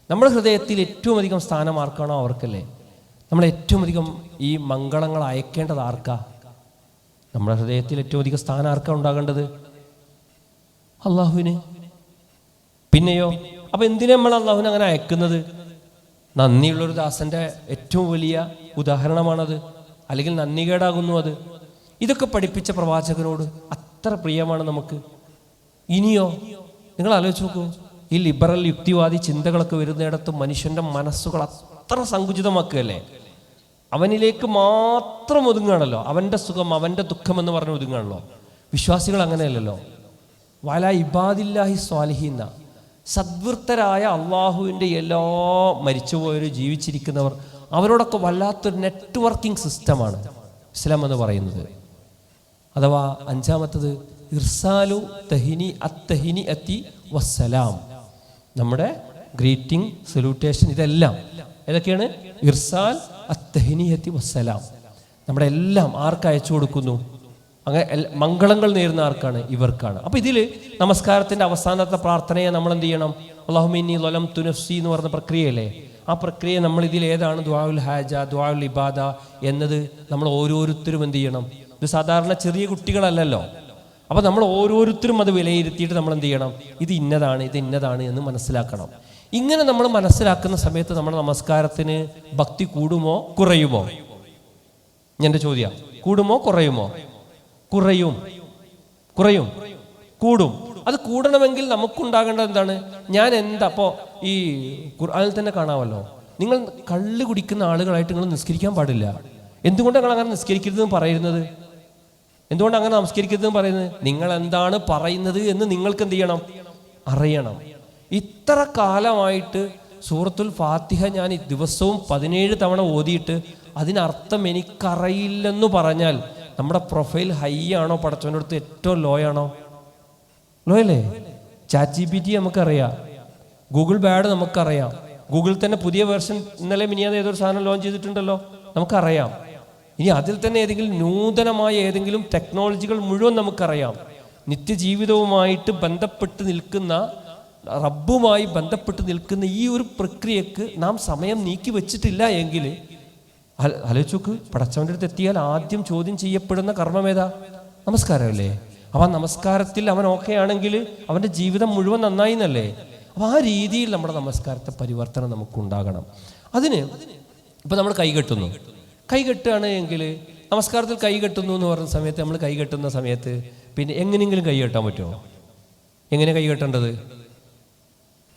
നമ്മുടെ ഹൃദയത്തിൽ ഏറ്റവും അധികം സ്ഥാനം ആർക്കാണോ അവർക്കല്ലേ. നമ്മൾ ഏറ്റവും അധികം ഈ മംഗളങ്ങൾ അയക്കേണ്ടത് ആർക്കാ? നമ്മുടെ ഹൃദയത്തിൽ ഏറ്റവും അധികം സ്ഥാനം ആർക്കാ ഉണ്ടാകേണ്ടത്? അള്ളാഹുവിന്. പിന്നെയോ അപ്പം എന്തിനാ നമ്മൾ അള്ളാഹുവിനെ അങ്ങനെ അയക്കുന്നത്? നന്ദിയുള്ളൊരു ദാസൻ്റെ ഏറ്റവും വലിയ ഉദാഹരണമാണത്, അല്ലെങ്കിൽ നന്ദികേടാകുന്നു അത്. ഇതൊക്കെ പഠിപ്പിച്ച പ്രവാചകനോട് അത്ര പ്രിയമാണ് നമുക്ക്. ഇനിയോ നിങ്ങൾ ആലോചിച്ച് നോക്കൂ, ഈ ലിബറൽ യുക്തിവാദി ചിന്തകളൊക്കെ വരുന്നിടത്ത് മനുഷ്യൻ്റെ മനസ്സുകൾ അത്ര സങ്കുചിതമാക്കുകയല്ലേ. അവനിലേക്ക് മാത്രം ഒതുങ്ങുകയാണല്ലോ, അവൻ്റെ സുഖം അവൻ്റെ ദുഃഖം എന്ന് പറഞ്ഞ് ഒതുങ്ങുകയാണല്ലോ. വിശ്വാസികൾ അങ്ങനെയല്ലല്ലോ. വല ഇബാദില്ലാഹി സ്വാലിഹീന്ന, സദ്വൃത്തരായ അള്ളാഹുവിൻ്റെ എല്ലാ മരിച്ചുപോയവരും ജീവിച്ചിരിക്കുന്നവർ, അവരോടൊക്കെ വല്ലാത്തൊരു നെറ്റ്വർക്കിംഗ് സിസ്റ്റമാണ് ഇസ്ലാം എന്ന് പറയുന്നത്. അഥവാ 5ാമത്തത് ഇർസാലു തഹിനി അത്തഹിനി അത്തി വസ്സലാം. നമ്മുടെ ഗ്രീറ്റിംഗ്, സല്യൂട്ടേഷൻ, ഇതെല്ലാം ഏതൊക്കെയാണ്? ഇർസാൽ, അത്തഹിനി അത്തി വസ്സലാം. നമ്മുടെ എല്ലാം ആർക്ക് അയച്ചു കൊടുക്കുന്നു? അങ്ങനെ മംഗളങ്ങൾ നേരുന്ന ആർക്കാണ്? ഇവർക്കാണ്. അപ്പോൾ ഇതിൽ നമസ്കാരത്തിൻ്റെ അവസാനത്തെ പ്രാർത്ഥനയെ നമ്മൾ എന്ത് ചെയ്യണം? അല്ലാഹുമ്മ ഇന്നി ളലംതു നഫ്സി എന്ന് പറഞ്ഞ പ്രക്രിയയല്ലേ. ആ പ്രക്രിയ നമ്മൾ ഇതിൽ ഏതാണ്? ദുആഉൽ ഹാജ, ദുആഉൽ ഇബാദ എന്നത് നമ്മൾ ഓരോരുത്തരും എന്ത് ചെയ്യണം? ഇത് സാധാരണ ചെറിയ കുട്ടികളല്ലല്ലോ. അപ്പോൾ നമ്മൾ ഓരോരുത്തരും അത് വിലയിരുത്തിയിട്ട് നമ്മൾ എന്ത് ചെയ്യണം? ഇത് ഇന്നതാണ്, ഇത് ഇന്നതാണ് എന്ന് മനസ്സിലാക്കണം. ഇങ്ങനെ നമ്മൾ മനസ്സിലാക്കുന്ന സമയത്ത് നമ്മുടെ നമസ്കാരത്തിന് ഭക്തി കൂടുമോ കുറയുമോ? എൻ്റെ ചോദ്യം, കൂടുമോ കുറയുമോ? കുറയും. കൂടും. അത് കൂടണമെങ്കിൽ നമുക്കുണ്ടാകേണ്ടത് എന്താണ്? ഞാൻ എന്താ അപ്പോൾ ഈ ഖുർആനിൽ തന്നെ കാണാമല്ലോ, നിങ്ങൾ കള്ള് കുടിക്കുന്ന ആളുകളായിട്ട് നിങ്ങൾ നിസ്കരിക്കാൻ പാടില്ല. എന്തുകൊണ്ടാണ് നിങ്ങൾ അങ്ങനെ നിസ്കരിക്കരുതെന്ന് പറയുന്നത്? എന്തുകൊണ്ട് അങ്ങനെ നമസ്കരിക്കരുതെന്ന് പറയുന്നത്? നിങ്ങൾ എന്താണ് പറയുന്നത് എന്ന് നിങ്ങൾക്ക് എന്ത് ചെയ്യണം? അറിയണം. ഇത്ര കാലമായിട്ട് സൂറത്തുൽ ഫാത്തിഹ ഞാൻ ദിവസവും 17 തവണ ഓതിയിട്ട് അതിനർത്ഥം എനിക്കറിയില്ലെന്ന് പറഞ്ഞാൽ നമ്മുടെ പ്രൊഫൈൽ ഹൈ ആണോ പടച്ചവൻ്റെ അടുത്ത് ഏറ്റവും ലോ ആണോ? ലോ അല്ലേ? ChatGPT നമുക്കറിയാം, ഗൂഗിൾ ബാഡ് നമുക്കറിയാം, ഗൂഗിൾ തന്നെ പുതിയ വേർഷൻ ഇന്നലെ മിനിയാതെ ഏതൊരു സാധനം ലോഞ്ച് ചെയ്തിട്ടുണ്ടല്ലോ, നമുക്കറിയാം. ഇനി അതിൽ തന്നെ ഏതെങ്കിലും നൂതനമായ ഏതെങ്കിലും ടെക്നോളജികൾ മുഴുവൻ നമുക്കറിയാം. നിത്യജീവിതവുമായിട്ട് ബന്ധപ്പെട്ട് നിൽക്കുന്ന, റബ്ബുമായി ബന്ധപ്പെട്ട് നിൽക്കുന്ന ഈ ഒരു പ്രക്രിയക്ക് നാം സമയം നീക്കി വെച്ചിട്ടില്ല എങ്കിൽ ആലോചിച്ച് നോക്ക്, പടച്ചവൻ്റെ അടുത്ത് എത്തിയാൽ ആദ്യം ചോദ്യം ചെയ്യപ്പെടുന്ന കർമ്മമേതാ? നമസ്കാരമല്ലേ. അവൻ നമസ്കാരത്തിൽ അവൻ ഓക്കെ ആണെങ്കിൽ അവൻ്റെ ജീവിതം മുഴുവൻ നന്നായി എന്നല്ലേ. അപ്പോൾ ആ രീതിയിൽ നമ്മുടെ നമസ്കാരത്തെ പരിവർത്തനം നമുക്കുണ്ടാകണം. അതിന് ഇപ്പം നമ്മൾ കൈകെട്ടുകയാണ് എങ്കിൽ, നമസ്കാരത്തിൽ കൈകെട്ടുന്നു എന്ന് പറയുന്ന സമയത്ത് നമ്മൾ കൈകെട്ടുന്ന സമയത്ത് പിന്നെ എങ്ങനെയെങ്കിലും കൈകെട്ടാൻ പറ്റുമോ? എങ്ങനെ കൈകെട്ടേണ്ടത്?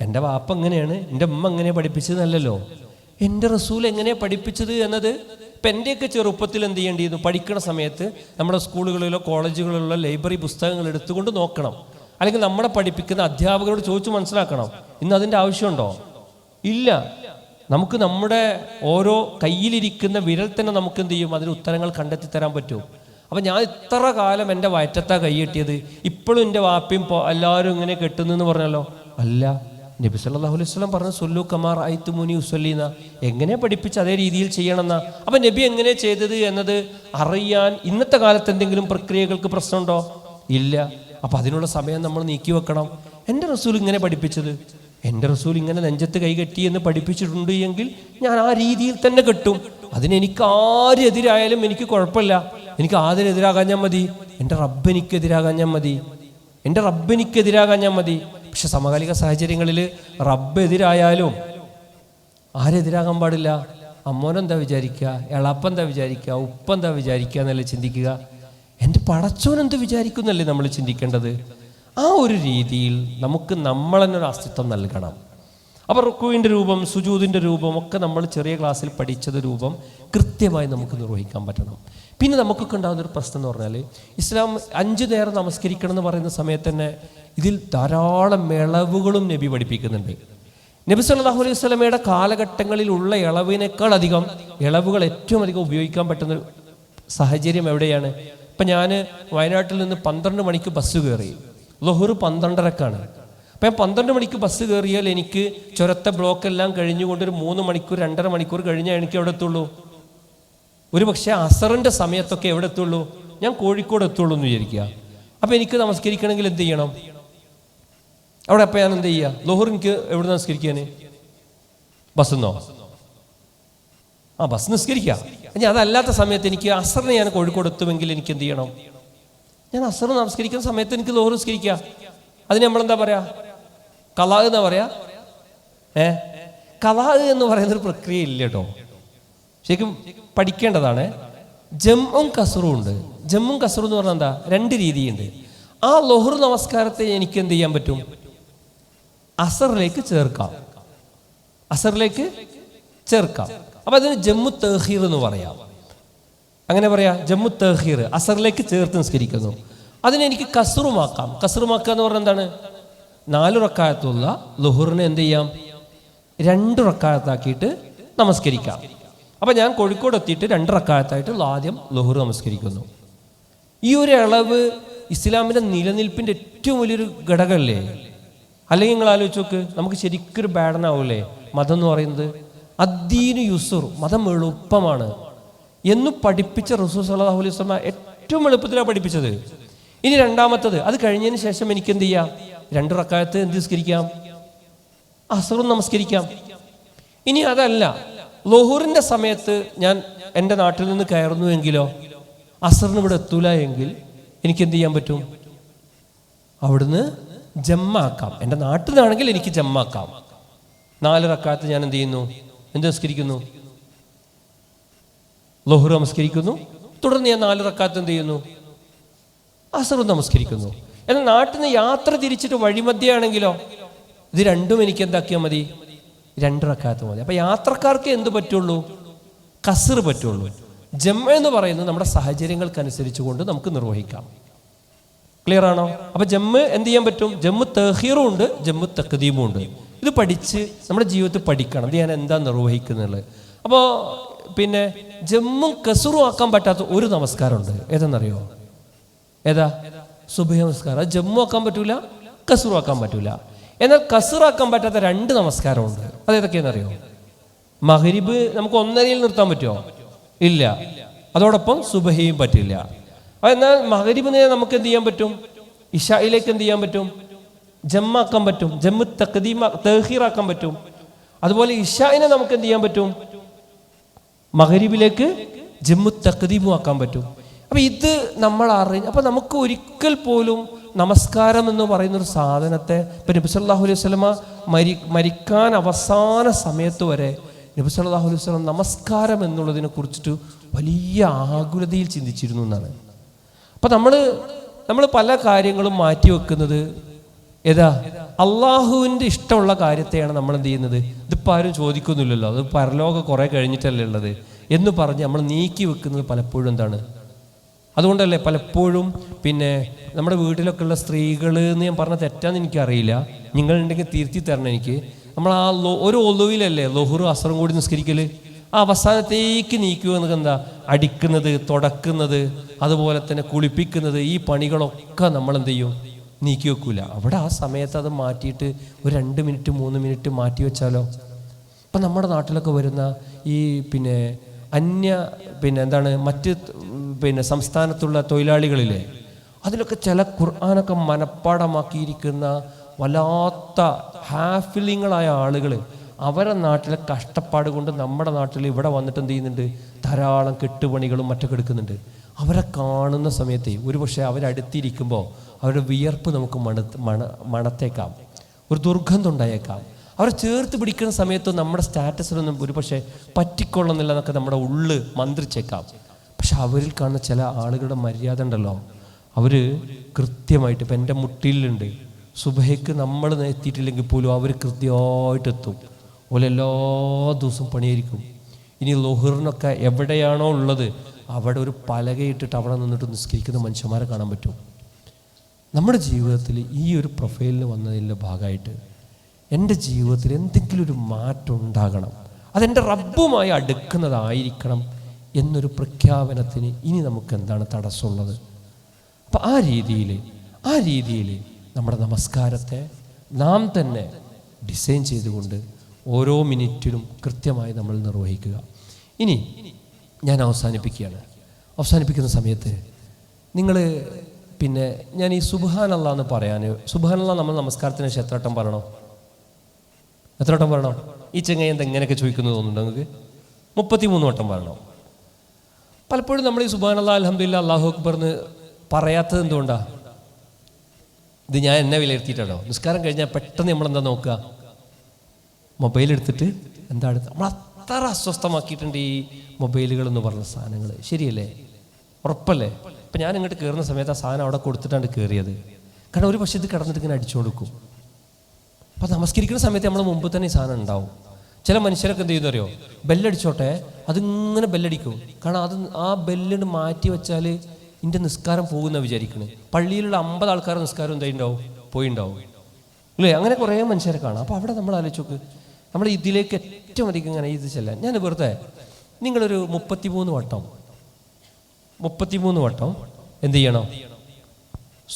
എൻ്റെ വാപ്പ എങ്ങനെയാണ്, എൻ്റെ ഉമ്മ എങ്ങനെ പഠിപ്പിച്ചതെന്നല്ലല്ലോ, എൻ്റെ റസൂൽ എങ്ങനെയാണ് പഠിപ്പിച്ചത് എന്നത്. ഇപ്പം എൻ്റെയൊക്കെ ചെറുപ്പത്തിൽ എന്ത് ചെയ്യേണ്ടിയിരുന്നു? പഠിക്കുന്ന സമയത്ത് നമ്മുടെ സ്കൂളുകളിലോ കോളേജുകളിലോ ലൈബ്രറി പുസ്തകങ്ങൾ എടുത്തുകൊണ്ട് നോക്കണം, അല്ലെങ്കിൽ നമ്മളെ പഠിപ്പിക്കുന്ന അധ്യാപകരോട് ചോദിച്ചു മനസ്സിലാക്കണം. ഇന്ന് അതിൻ്റെ ആവശ്യമുണ്ടോ? ഇല്ല. നമുക്ക് നമ്മുടെ ഓരോ കയ്യിലിരിക്കുന്ന വിരൽ തന്നെ നമുക്ക് എന്ത് ചെയ്യും? അതിന് ഉത്തരങ്ങൾ കണ്ടെത്തി തരാൻ പറ്റും. അപ്പം ഞാൻ ഇത്ര കാലം എൻ്റെ വയറ്റത്താ കൈയ്യെട്ടിയത്, ഇപ്പോഴും എൻ്റെ വാപ്പയും എല്ലാവരും ഇങ്ങനെ കെട്ടുന്നെന്ന് പറഞ്ഞല്ലോ. അല്ല, നബി സല്ലല്ലാഹു അലൈഹി വസല്ലം പറഞ്ഞു സൊല്ലു കമാ റഅയ്തുമൂനി ഉസല്ലീന, എങ്ങനെ പഠിപ്പിച്ച് അതേ രീതിയിൽ ചെയ്യണമെന്നാ. അപ്പം നബി എങ്ങനെ ചെയ്തത് എന്നത് അറിയാൻ ഇന്നത്തെ കാലത്ത് എന്തെങ്കിലും പ്രക്രിയകൾക്ക് പ്രശ്നമുണ്ടോ? ഇല്ല. അപ്പം അതിനുള്ള സമയം നമ്മൾ നീക്കി വെക്കണം. എൻ്റെ റസൂൽ ഇങ്ങനെ പഠിപ്പിച്ചത്, എൻ്റെ റസൂൽ ഇങ്ങനെ നെഞ്ചത്ത് കൈകെട്ടി എന്ന് പഠിപ്പിച്ചിട്ടുണ്ട് എങ്കിൽ ഞാൻ ആ രീതിയിൽ തന്നെ കെട്ടും. അതിനെനിക്ക് ആരെതിരായാലും എനിക്ക് കുഴപ്പമില്ല. എനിക്ക് ആരെതിരാകാൻ ഞാൻ മതി, എൻ്റെ റബ്ബെനിക്കെതിരാകാൻ മതി. പക്ഷെ സമകാലിക സാഹചര്യങ്ങളിൽ റബ്ബ് എതിരായാലും ആരെതിരാകാൻ പാടില്ല. അമ്മോനെന്താ വിചാരിക്കുക, എളാപ്പെന്താ വിചാരിക്കുക, ഉപ്പെന്താ വിചാരിക്കുക എന്നല്ലേ ചിന്തിക്കുക. എൻ്റെ പടച്ചോനെന്ത് വിചാരിക്കുന്നല്ലേ നമ്മൾ ചിന്തിക്കേണ്ടത്. ആ ഒരു രീതിയിൽ നമുക്ക് നമ്മൾ തന്നെ ഒരു അസ്തിത്വം നൽകണം. അപ്പോൾ റുക്കുവിൻ്റെ രൂപം, സുജൂദിൻ്റെ രൂപം ഒക്കെ നമ്മൾ ചെറിയ ക്ലാസ്സിൽ പഠിച്ചത് രൂപം കൃത്യമായി നമുക്ക് നിർവഹിക്കാൻ പറ്റണം. പിന്നെ നമുക്കൊക്കെ ഉണ്ടാകുന്നൊരു പ്രശ്നം എന്ന് പറഞ്ഞാൽ, ഇസ്ലാം 5 നേരം നമസ്കരിക്കണം എന്ന് പറയുന്ന സമയത്ത് തന്നെ ഇതിൽ ധാരാളം ഇളവുകളും നബി പഠിപ്പിക്കുന്നുണ്ട്. നബി സല്ലല്ലാഹു അലൈഹി വസല്ലമയുടെ കാലഘട്ടങ്ങളിലുള്ള ഇളവിനേക്കാൾ അധികം ഇളവുകൾ ഏറ്റവും അധികം ഉപയോഗിക്കാൻ പറ്റുന്ന സാഹചര്യം എവിടെയാണ്? ഇപ്പം ഞാൻ വയനാട്ടിൽ നിന്ന് 12 മണിക്ക് ബസ് കയറി, ളുഹ്ർ 12:30ക്കാണ്. അപ്പം ഞാൻ 12 മണിക്ക് ബസ് കയറിയാൽ എനിക്ക് ചുരത്തെ ബ്ലോക്കെല്ലാം കഴിഞ്ഞുകൊണ്ട് ഒരു 3 മണിക്കൂർ 2.5 മണിക്കൂർ കഴിഞ്ഞാൽ എനിക്ക് എവിടെ എത്തുള്ളൂ? ഒരു പക്ഷേ അസറിൻ്റെ സമയത്തൊക്കെ എവിടെ എത്തുള്ളൂ? ഞാൻ കോഴിക്കോട് എത്തുള്ളൂ എന്ന് വിചാരിക്കുക. അപ്പം എനിക്ക് നമസ്കരിക്കണമെങ്കിൽ എന്ത് ചെയ്യണം അവിടെ? അപ്പം ഞാൻ എന്ത് ചെയ്യുക? ളുഹ്ർ എനിക്ക് എവിടെ നമസ്കരിക്കാൻ? ബസ്സെന്നോ? ബസ് നിസ്കരിക്കാം. ഇനി അതല്ലാത്ത സമയത്ത് എനിക്ക് അസറിന് ഞാൻ കോഴിക്കോട് എത്തുമെങ്കിൽ എനിക്ക് എന്ത് ചെയ്യണം? ഞാൻ അസർ നമസ്കരിക്കുന്ന സമയത്ത് എനിക്ക് ളുഹ്ർ നിസ്കരിക്കാം. അതിന് നമ്മളെന്താ പറയാ? ഖളാ എന്നാ പറയാ. ഖളാ എന്ന് പറയുന്നൊരു പ്രക്രിയ ഇല്ല കേട്ടോ, ശരിക്കും പഠിക്കേണ്ടതാണ്. ജമ്മും കസറും ഉണ്ട്. ജമ്മും കസറും എന്ന് പറഞ്ഞാൽ എന്താ? 2 രീതിയുണ്ട്. ആ ളുഹ്ർ നമസ്കാരത്തെ എനിക്ക് എന്ത് ചെയ്യാൻ പറ്റും? അസറിലേക്ക് ചേർക്കാം. അപ്പം അതിന് ജമ്മു തഖീർ എന്ന് പറയാം. അങ്ങനെ പറയാം, ജമ്മു തഖീർ, അസറിലേക്ക് ചേർത്ത് നിസ്കരിക്കുന്നു. അതിനെനിക്ക് കസറുമാക്കാം. കസറുമാക്കുക എന്ന് പറഞ്ഞാൽ എന്താണ്? 4 റക്അത്തുള്ള ളുഹ്റിനെ എന്ത് ചെയ്യാം? 2 റക്അത്താക്കിയിട്ട് നമസ്കരിക്കാം. അപ്പം ഞാൻ കോഴിക്കോട് എത്തിയിട്ട് 2 റക്അത്തായിട്ട് ആദ്യം ളുഹ്ർ നമസ്കരിക്കുന്നു. ഈ ഒരു ഇളവ് ഇസ്ലാമിൻ്റെ നിലനിൽപ്പിൻ്റെ ഏറ്റവും വലിയൊരു ഘടകമല്ലേ? അല്ലെങ്കിൽ നിങ്ങൾ ആലോചിച്ച് നോക്ക്, നമുക്ക് ശരിക്കൊരു ബാഡനാവൂലേ മതം എന്ന് പറയുന്നത്? അദ്ദീനു യുസുർ, മതം എളുപ്പമാണ് എന്ന് പഠിപ്പിച്ച റസൂൽ സല്ലല്ലാഹു അലൈഹി വസല്ലം ഏറ്റവും എളുപ്പത്തിലാണ് പഠിപ്പിച്ചത്. ഇനി രണ്ടാമത്തത്, അത് കഴിഞ്ഞതിന് ശേഷം എനിക്ക് എന്ത് ചെയ്യാം? 2 റക്അത്ത് എന്ത് നിസ്കരിക്കാം? അസറും നമസ്കരിക്കാം. ഇനി അതല്ല, ളുഹ്റിൻ്റെ സമയത്ത് ഞാൻ എൻ്റെ നാട്ടിൽ നിന്ന് കയറുന്നുവെങ്കിലോ അസറിന് ഇവിടെ എത്തൂല എങ്കിൽ എനിക്ക് എന്ത് ചെയ്യാൻ പറ്റും? അവിടുന്ന് ജമ്മാക്കാം. എൻ്റെ നാട്ടിലാണെങ്കിൽ എനിക്ക് ജമ്മാക്കാം. 4 റക്അത്ത് ഞാൻ എന്ത് ചെയ്യുന്നു? എന്ത് നമസ്കരിക്കുന്നു? ളുഹ്ർ നമസ്കരിക്കുന്നു. തുടർന്ന് ഞാൻ 4 റക്അത്ത് എന്ത് ചെയ്യുന്നു? അസറും നമസ്കരിക്കുന്നു. എന്നാൽ നാട്ടിൽ നിന്ന് യാത്ര തിരിച്ചിട്ട് വഴിമധ്യയാണെങ്കിലോ ഇത് രണ്ടും എനിക്ക് എന്താക്കിയാൽ മതി? 2 റക്അത്ത് മതി. അപ്പം യാത്രക്കാർക്ക് എന്ത് പറ്റുള്ളൂ? കസർ പറ്റുള്ളൂ. ജമ്മ എന്ന് പറയുന്നത് നമ്മുടെ സാഹചര്യങ്ങൾക്കനുസരിച്ച് കൊണ്ട് നമുക്ക് നിർവഹിക്കാം. ക്ലിയർ ആണോ? അപ്പം ജമ്മ് എന്ത് ചെയ്യാൻ പറ്റും? ജമ്മു തഖീറും ഉണ്ട്, ജമ്മു തഖ്ദീമും ഉണ്ട്. ഇത് പഠിച്ച് നമ്മുടെ ജീവിതത്തിൽ പഠിക്കണം, ഇത് ഞാൻ എന്താ നിർവഹിക്കുന്നുള്ളത്. അപ്പോൾ പിന്നെ ജമ്മും കസറും ആക്കാൻ പറ്റാത്ത ഒരു നമസ്കാരമുണ്ട്. ഏതെന്നറിയോ? ഏതാ? സുബഹി നമസ്കാരം. അത് ജമ്മു ആക്കാൻ പറ്റൂല, കസറും ആക്കാൻ പറ്റൂല. എന്നാൽ കസറാക്കാൻ പറ്റാത്ത 2 നമസ്കാരമുണ്ട്. അതേതൊക്കെയാണെന്നറിയോ? മഗ്രിബ് നമുക്ക് 1:30 നിർത്താൻ പറ്റുമോ? ഇല്ല. അതോടൊപ്പം സുബഹിയും പറ്റില്ല. എന്നാൽ മഗ്രിബിനെ നമുക്ക് എന്ത് ചെയ്യാൻ പറ്റും? ഇശായിലേക്ക് എന്ത് ചെയ്യാൻ പറ്റും? ജമ്മാക്കാൻ പറ്റും, ജമ്മു തഖീറാക്കാൻ പറ്റും. അതുപോലെ ഇശായിനെ നമുക്ക് എന്ത് ചെയ്യാൻ പറ്റും? മഗ്രിബിലേക്ക് ജമ്മു തഖ്ദീമും ആക്കാൻ പറ്റും. അപ്പം ഇത് നമ്മൾ അപ്പം നമുക്ക് ഒരിക്കൽ പോലും നമസ്കാരം എന്ന് പറയുന്നൊരു സാധനത്തെ ഇപ്പം നബി സല്ലല്ലാഹു അലൈഹി വസല്ലമ മരിക്കാൻ അവസാന സമയത്ത് വരെ നബി സല്ലല്ലാഹു അലൈഹി വസല്ലം നമസ്കാരം എന്നുള്ളതിനെ കുറിച്ചിട്ട് വലിയ ആകുലതയിൽ ചിന്തിച്ചിരുന്നു എന്നാണ്. അപ്പം നമ്മൾ പല കാര്യങ്ങളും മാറ്റിവെക്കുന്നത് ഏതാ? അള്ളാഹുവിൻ്റെ ഇഷ്ടമുള്ള കാര്യത്തെയാണ് നമ്മൾ എന്ത് ചെയ്യുന്നത്? ഇതിപ്പോൾ ആരും ചോദിക്കുന്നില്ലല്ലോ, അത് പരലോകം കുറേ കഴിഞ്ഞിട്ടല്ലേ ഉള്ളത് എന്ന് പറഞ്ഞ് നമ്മൾ നീക്കി വെക്കുന്നത് പലപ്പോഴും എന്താണ്? അതുകൊണ്ടല്ലേ പലപ്പോഴും പിന്നെ നമ്മുടെ വീട്ടിലൊക്കെ ഉള്ള സ്ത്രീകൾ എന്ന് ഞാൻ പറഞ്ഞ തെറ്റാന്ന് എനിക്കറിയില്ല, നിങ്ങളുണ്ടെങ്കിൽ തിരുത്തി തരണം എനിക്ക്. നമ്മൾ ആ ഒരു ഒലുവിലല്ലേ ളുഹ്ർ അസറും കൂടി നിസ്കരിക്കൽ. ആ അവസാനത്തേക്ക് നീക്കുക എന്നത് എന്താ? അടിക്കുന്നത്, തുടക്കുന്നത്, അതുപോലെ തന്നെ കുളിപ്പിക്കുന്നത്, ഈ പണികളൊക്കെ നമ്മൾ എന്ത് ചെയ്യും? നീക്കി വെക്കൂല. അവിടെ ആ സമയത്ത് അത് മാറ്റിയിട്ട് ഒരു 2 മിനിറ്റ് 3 മിനിറ്റ് മാറ്റി വെച്ചാലോ? ഇപ്പം നമ്മുടെ നാട്ടിലൊക്കെ വരുന്ന ഈ മറ്റ് സംസ്ഥാനത്തുള്ള തൊഴിലാളികളിലെ അതിലൊക്കെ ചില ഖുർആനൊക്കെ മനപ്പാടമാക്കിയിരിക്കുന്ന വല്ലാത്ത ഹാഫിലിങ്ങളായ ആളുകൾ അവരെ നാട്ടിലെ കഷ്ടപ്പാട് കൊണ്ട് നമ്മുടെ നാട്ടിൽ ഇവിടെ വന്നിട്ട് എന്ത് ചെയ്യുന്നുണ്ട്? ധാരാളം കെട്ടുപണികളും മറ്റൊക്കെ എടുക്കുന്നുണ്ട്. അവരെ കാണുന്ന സമയത്ത് ഒരുപക്ഷെ അവരടുത്തിരിക്കുമ്പോൾ അവരുടെ വിയർപ്പ് നമുക്ക് മണത്തേക്കാം, ഒരു ദുർഗന്ധം ഉണ്ടായേക്കാം. അവരെ ചേർത്ത് പിടിക്കുന്ന സമയത്ത് നമ്മുടെ സ്റ്റാറ്റസിലൊന്നും ഒരുപക്ഷെ പറ്റിക്കൊള്ളുന്നില്ല എന്നൊക്കെ നമ്മുടെ ഉള്ള് മന്ത്രിച്ചേക്കാം. പക്ഷെ അവരിൽ കാണുന്ന ചില ആളുകളുടെ മര്യാദ ഉണ്ടല്ലോ, അവർ കൃത്യമായിട്ട്, ഇപ്പം എൻ്റെ മുട്ടിലുണ്ട്, സുബഹയ്ക്ക് നമ്മൾ എത്തിയിട്ടില്ലെങ്കിൽ പോലും അവർ കൃത്യമായിട്ട് എത്തും. ഓല എല്ലാ ദിവസവും പണിയായിരിക്കും. ഇനി ലുഹറിനൊക്കെ എവിടെയാണോ ഉള്ളത് അവിടെ ഒരു പലകയിട്ടിട്ട് അവിടെ നിന്നിട്ട് നിസ്കരിക്കുന്ന മനുഷ്യന്മാരെ കാണാൻ പറ്റും. നമ്മുടെ ജീവിതത്തിൽ ഈ ഒരു പ്രൊഫൈലിന് വന്നതിൻ്റെ ഭാഗമായിട്ട് എൻ്റെ ജീവിതത്തിൽ എന്തെങ്കിലും ഒരു മാറ്റം ഉണ്ടാകണം, അതെൻ്റെ റബ്ബുമായി അടുക്കുന്നതായിരിക്കണം എന്നൊരു പ്രഖ്യാപനത്തിന് ഇനി നമുക്ക് എന്താണ് തടസ്സമുള്ളത്? അപ്പം ആ രീതിയിൽ നമ്മുടെ നമസ്കാരത്തെ നാം തന്നെ ഡിസൈൻ ചെയ്തുകൊണ്ട് ഓരോ മിനിറ്റിലും കൃത്യമായി നമ്മൾ നിർവഹിക്കുക. ഇനി ഞാൻ അവസാനിപ്പിക്കുന്ന സമയത്ത് നിങ്ങൾ ഞാൻ ഈ സുബ്ഹാനല്ലാഹ് എന്ന് പറയാൻ, സുബ്ഹാനല്ലാഹ് നമ്മൾ നമസ്കാരത്തിന് ശേഷം എത്ര വട്ടം പറയണം? ഈ ചെങ്ങായി എന്താ ഇങ്ങനെയൊക്കെ ചോദിക്കുന്നത് തോന്നുന്നുണ്ടോ നിങ്ങൾക്ക്? 33 വട്ടം പറയണം. പലപ്പോഴും നമ്മൾ ഈ സുബ്ഹാനല്ലാഹ്, അൽഹംദുലില്ലാഹ്, അല്ലാഹു അക്ബർ എന്ന് പറയാത്തത് എന്തുകൊണ്ടാണ്? ഇത് ഞാൻ എന്നെ വിലയിരുത്തിയിട്ടാണോ? നിസ്കാരം കഴിഞ്ഞാൽ പെട്ടെന്ന് നമ്മളെന്താ നോക്കുക? മൊബൈൽ എടുത്തിട്ട് നമ്മൾ അത്ര അസ്വസ്ഥമാക്കിയിട്ടുണ്ട് ഈ മൊബൈലുകൾ എന്ന് പറഞ്ഞ സാധനങ്ങൾ. ശരിയല്ലേ? ഉറപ്പല്ലേ? ഇപ്പം ഞാൻ ഇങ്ങോട്ട് കയറുന്ന സമയത്ത് ആ സാധനം അവിടെ കൊടുത്തിട്ടാണ് കയറിയത്. കാരണം ഒരു പക്ഷേ ഇത് കിടന്നിട്ട് ഇങ്ങനെ അടിച്ചു കൊടുക്കും. അപ്പം നമസ്കരിക്കുന്ന സമയത്ത് നമ്മൾ മുമ്പ് തന്നെ ഈ സാധനം ഉണ്ടാവും. ചില മനുഷ്യരൊക്കെ എന്ത് ചെയ്യുന്നറിയോ? ബെല്ലടിച്ചോട്ടെ, അതിങ്ങനെ ബെല്ലടിക്കും. കാരണം അത് ആ ബെല്ലിന് മാറ്റി വെച്ചാൽ എൻ്റെ നിസ്കാരം പോകുന്ന വിചാരിക്കണേ. പള്ളിയിലുള്ള 50 ആൾക്കാരുടെ നിസ്കാരം എന്തായിട്ടുണ്ടാവും? പോയിണ്ടാവും അല്ലേ? അങ്ങനെ കുറേ മനുഷ്യരെ കാണാം. അപ്പോൾ അവിടെ നമ്മൾ ആലോചിച്ച് നോക്ക്, നമ്മൾ ഇതിലേക്ക് ഏറ്റവും അധികം ഇങ്ങനെ ഇത് ചെല്ലാൻ. ഞാൻ വെറുതെ നിങ്ങളൊരു 33 വട്ടം എന്ത് ചെയ്യണം?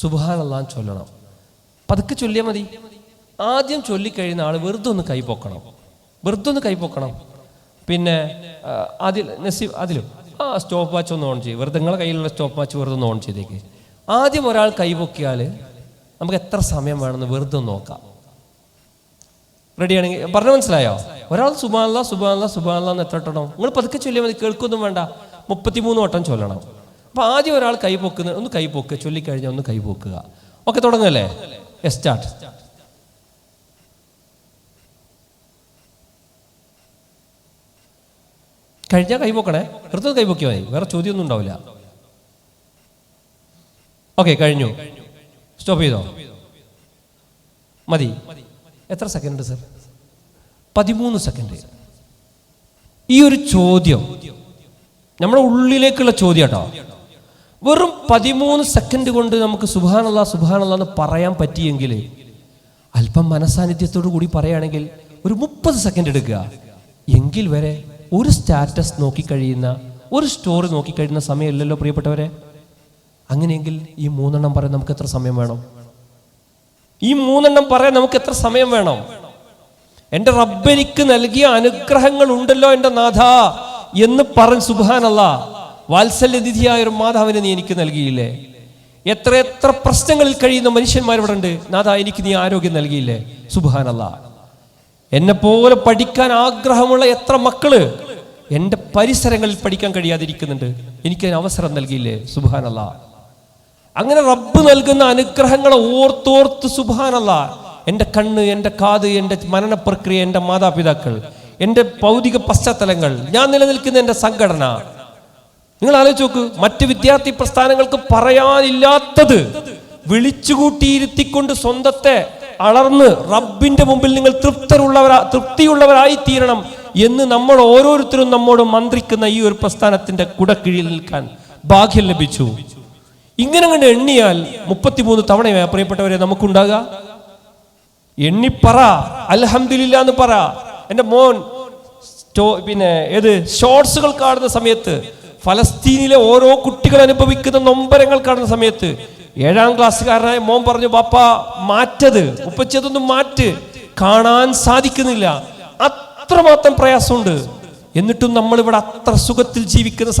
സുബ്ഹാനല്ലാഹ് ചൊല്ലണം. പതുക്കെ ചൊല്ലിയാൽ മതി. ആദ്യം ചൊല്ലിക്കഴിയുന്ന ആൾ വെറുതെ ഒന്ന് കൈപ്പൊക്കണം. പിന്നെ അതിലും സ്റ്റോപ്പ് വാച്ച് ഒന്ന് ഓൺ ചെയ്യും. വെറുതെ നിങ്ങളുടെ കയ്യിലുള്ള സ്റ്റോപ്പ് വാച്ച് വെറുതെ ഒന്ന് ഓൺ ചെയ്തേക്ക്. ആദ്യം ഒരാൾ കൈപൊക്കിയാൽ നമുക്ക് എത്ര സമയം വേണമെന്ന് വെറുതെ ഒന്ന് നോക്കാം. റെഡിയാണെങ്കിൽ പറഞ്ഞ മനസ്സിലായോ? ഒരാൾ സുബ്ഹാനല്ലാഹ് എന്ന് എത്ര വട്ടം? നിങ്ങൾ പതുക്കെ ചൊല്ലിയാൽ മതി, കേൾക്കൊന്നും വേണ്ട. 33 വട്ടം ചൊല്ലണം. അപ്പോൾ ആദ്യം ഒരാൾ ഒന്ന് കൈപൊക്കുക, ചൊല്ലിക്കഴിഞ്ഞാൽ ഒന്ന് കൈപൊക്കുക. ഓക്കെ, തുടങ്ങല്ലേ? സ്റ്റാർട്ട്. കഴിഞ്ഞാൽ കൈപൊക്കണേ, വെറുതെ കൈപൊക്കിയാൽ മതി, വേറെ ചോദ്യമൊന്നും ഉണ്ടാവില്ല. ഓക്കെ, കഴിഞ്ഞു. സ്റ്റോപ്പ് ചെയ്തോ? മതി. എത്ര സെക്കൻഡ് സർ? 13 സെക്കൻഡ്. ഈ ഒരു ചോദ്യം നമ്മുടെ ഉള്ളിലേക്കുള്ള ചോദ്യം കേട്ടോ. വെറും 13 സെക്കൻഡ് കൊണ്ട് നമുക്ക് സുബ്ഹാനല്ലാഹ് എന്ന് പറയാൻ പറ്റിയെങ്കിൽ, അല്പം മനസാന്നിധ്യത്തോടു കൂടി പറയുകയാണെങ്കിൽ ഒരു 30 സെക്കൻഡ് എടുക്കുക. എങ്കിൽ വരെ ഒരു സ്റ്റാറ്റസ് നോക്കിക്കഴിയുന്ന, ഒരു സ്റ്റോറി നോക്കിക്കഴിയുന്ന സമയമില്ലല്ലോ പ്രിയപ്പെട്ടവരെ. അങ്ങനെയെങ്കിൽ ഈ 3 എണ്ണം പറയാൻ നമുക്ക് എത്ര സമയം വേണം? എൻ്റെ റബ്ബെനിക്ക് നൽകിയ അനുഗ്രഹങ്ങൾ ഉണ്ടല്ലോ എൻ്റെ നാഥ എന്ന് പറഞ്ഞ് സുബ്ഹാനല്ലാഹ്, വാത്സല്യനിധിയായ ഒരു മാതാവിനെ നീ എനിക്ക് നൽകിയില്ലേ? എത്ര പ്രശ്നങ്ങളിൽ കഴിയുന്ന മനുഷ്യന്മാരിവിടെ ഉണ്ട്. നാഥ, എനിക്ക് നീ ആരോഗ്യം നൽകിയില്ലേ? സുബ്ഹാനല്ലാഹ്. എന്നെ പോലെ പഠിക്കാൻ ആഗ്രഹമുള്ള എത്ര മക്കള് എൻ്റെ പരിസരങ്ങളിൽ പഠിക്കാൻ കഴിയാതിരിക്കുന്നുണ്ട്. എനിക്കതിന് അവസരം നൽകിയില്ലേ? സുബ്ഹാനല്ലാഹ്. അങ്ങനെ റബ്ബ് നൽകുന്ന അനുഗ്രഹങ്ങളെ ഓർത്തോർത്ത് സുബ്ഹാനല്ലാഹ്, എൻ്റെ കണ്ണ്, എൻ്റെ കാത്, എൻ്റെ മനന പ്രക്രിയ, എൻ്റെ മാതാപിതാക്കൾ, എൻ്റെ ഭൗതിക പശ്ചാത്തലങ്ങൾ, ഞാൻ നിലനിൽക്കുന്ന എൻ്റെ സംഘടന, നിങ്ങൾ ആലോചിച്ച് നോക്ക്. മറ്റ് വിദ്യാർത്ഥി പ്രസ്ഥാനങ്ങൾക്ക് പറയാനില്ലാത്തത് വിളിച്ചുകൂട്ടിയിരുത്തിക്കൊണ്ട് സ്വന്തത്തെ അളർന്ന് റബ്ബിന്റെ മുമ്പിൽ നിങ്ങൾ തൃപ്തിയുള്ളവരായി തീരണം എന്ന് നമ്മൾ ഓരോരുത്തരും നമ്മോട് മന്ത്രിക്കുന്ന ഈ ഒരു പ്രസ്ഥാനത്തിന്റെ കുടക്കീഴിൽ നിൽക്കാൻ ഭാഗ്യം ലഭിച്ചു. ഇങ്ങനെ കണ്ട് എണ്ണിയാൽ 33 തവണയാ പ്രിയപ്പെട്ടവരെ നമുക്കുണ്ടാകുക. എണ്ണിപ്പറ, അൽഹംദുലില്ലാ എന്ന് പറ. എൻ്റെ മോൻ ഏത് ഷോർട്സുകൾ കാണുന്ന സമയത്ത്, ഫലസ്തീനിലെ ഓരോ കുട്ടികൾ അനുഭവിക്കുന്ന നൊമ്പരങ്ങൾ കാണുന്ന സമയത്ത് 7ാം ക്ലാസ്സുകാരനായ മോൻ പറഞ്ഞു, പാപ്പ മാറ്റത്, ഉപ്പച്ചതൊന്നും മാറ്റ്, കാണാൻ സാധിക്കുന്നില്ല, അത്രമാത്രം പ്രയാസമുണ്ട്. എന്നിട്ടും നമ്മളിവിടെ അത്ര സുഖത്തിൽ ജീവിക്കുന്ന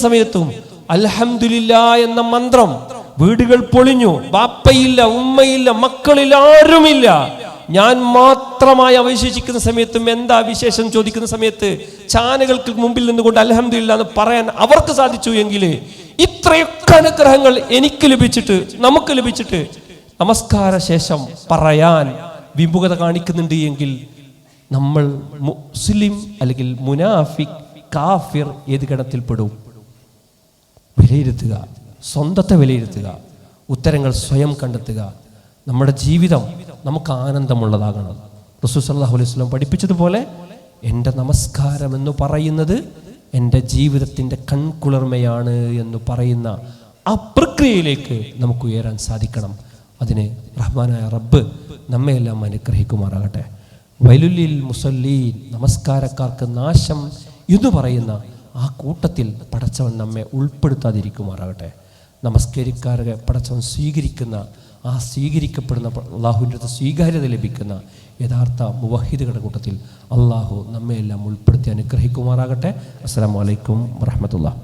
സമയത്തും അൽഹംദുലില്ലാ എന്ന മന്ത്രം, വീടുകൾ പൊളിഞ്ഞു, ബാപ്പയില്ല, ഉമ്മയില്ല, മക്കളില്ല, ആരുമില്ല, ഞാൻ മാത്രമായി അവശേഷിക്കുന്ന സമയത്തും എന്താ വിശേഷം ചോദിക്കുന്ന സമയത്ത് ചാനകൾക്ക് മുമ്പിൽ നിന്നുകൊണ്ട് അൽഹംദുലില്ലാ എന്ന് പറയാൻ അവർക്ക് സാധിച്ചു എങ്കിൽ ഇത്രയൊക്കെ അനുഗ്രഹങ്ങൾ നമുക്ക് ലഭിച്ചിട്ട് നമസ്കാര ശേഷം പറയാൻ വിമുഖത കാണിക്കുന്നുണ്ട് എങ്കിൽ നമ്മൾ മുസ്ലിം അല്ലെങ്കിൽ മുനാഫിക്, കാഫിർ ഏത് ഗണത്തിൽപ്പെടും? വിലയിരുത്തുക, സ്വന്തത്തെ വിലയിരുത്തുക, ഉത്തരങ്ങൾ സ്വയം കണ്ടെത്തുക. നമ്മുടെ ജീവിതം നമുക്ക് ആനന്ദമുള്ളതാകണം. റസൂൽ സല്ലല്ലാഹു അലൈഹി വസല്ലം പഠിപ്പിച്ചതുപോലെ എൻ്റെ നമസ്കാരം എന്ന് പറയുന്നത് എൻ്റെ ജീവിതത്തിൻ്റെ കൺകുളിർമയാണ് എന്ന് പറയുന്ന ആ പ്രക്രിയയിലേക്ക് നമുക്ക് ഉയരാൻ സാധിക്കണം. അതിന് റഹ്മാനായ റബ്ബ് നമ്മയെല്ലാം അനുഗ്രഹിക്കുമാറാകട്ടെ. വൈലുല്ലിൽ മുസല്ലീൻ, നമസ്കാരക്കാർക്ക് നാശം എന്ന് പറയുന്ന ആ കൂട്ടത്തിൽ പടച്ചവൻ നമ്മെ ഉൾപ്പെടുത്താതിരിക്കുമാറാകട്ടെ. നമസ്കരിക്കാരെ പടച്ചവൻ സ്വീകരിക്കുന്ന, ആ സ്വീകരിക്കപ്പെടുന്ന അള്ളാഹുവിൻ്റെ അടുത്ത് സ്വീകാര്യത ലഭിക്കുന്ന യഥാർത്ഥ മുവഹിദുകളുടെ കൂട്ടത്തിൽ അള്ളാഹു നമ്മയെല്ലാം ഉൾപ്പെടുത്തി അനുഗ്രഹിക്കുമാറാകട്ടെ. അസ്സലാമു അലൈക്കും വറഹ്മത്തുള്ളാഹി.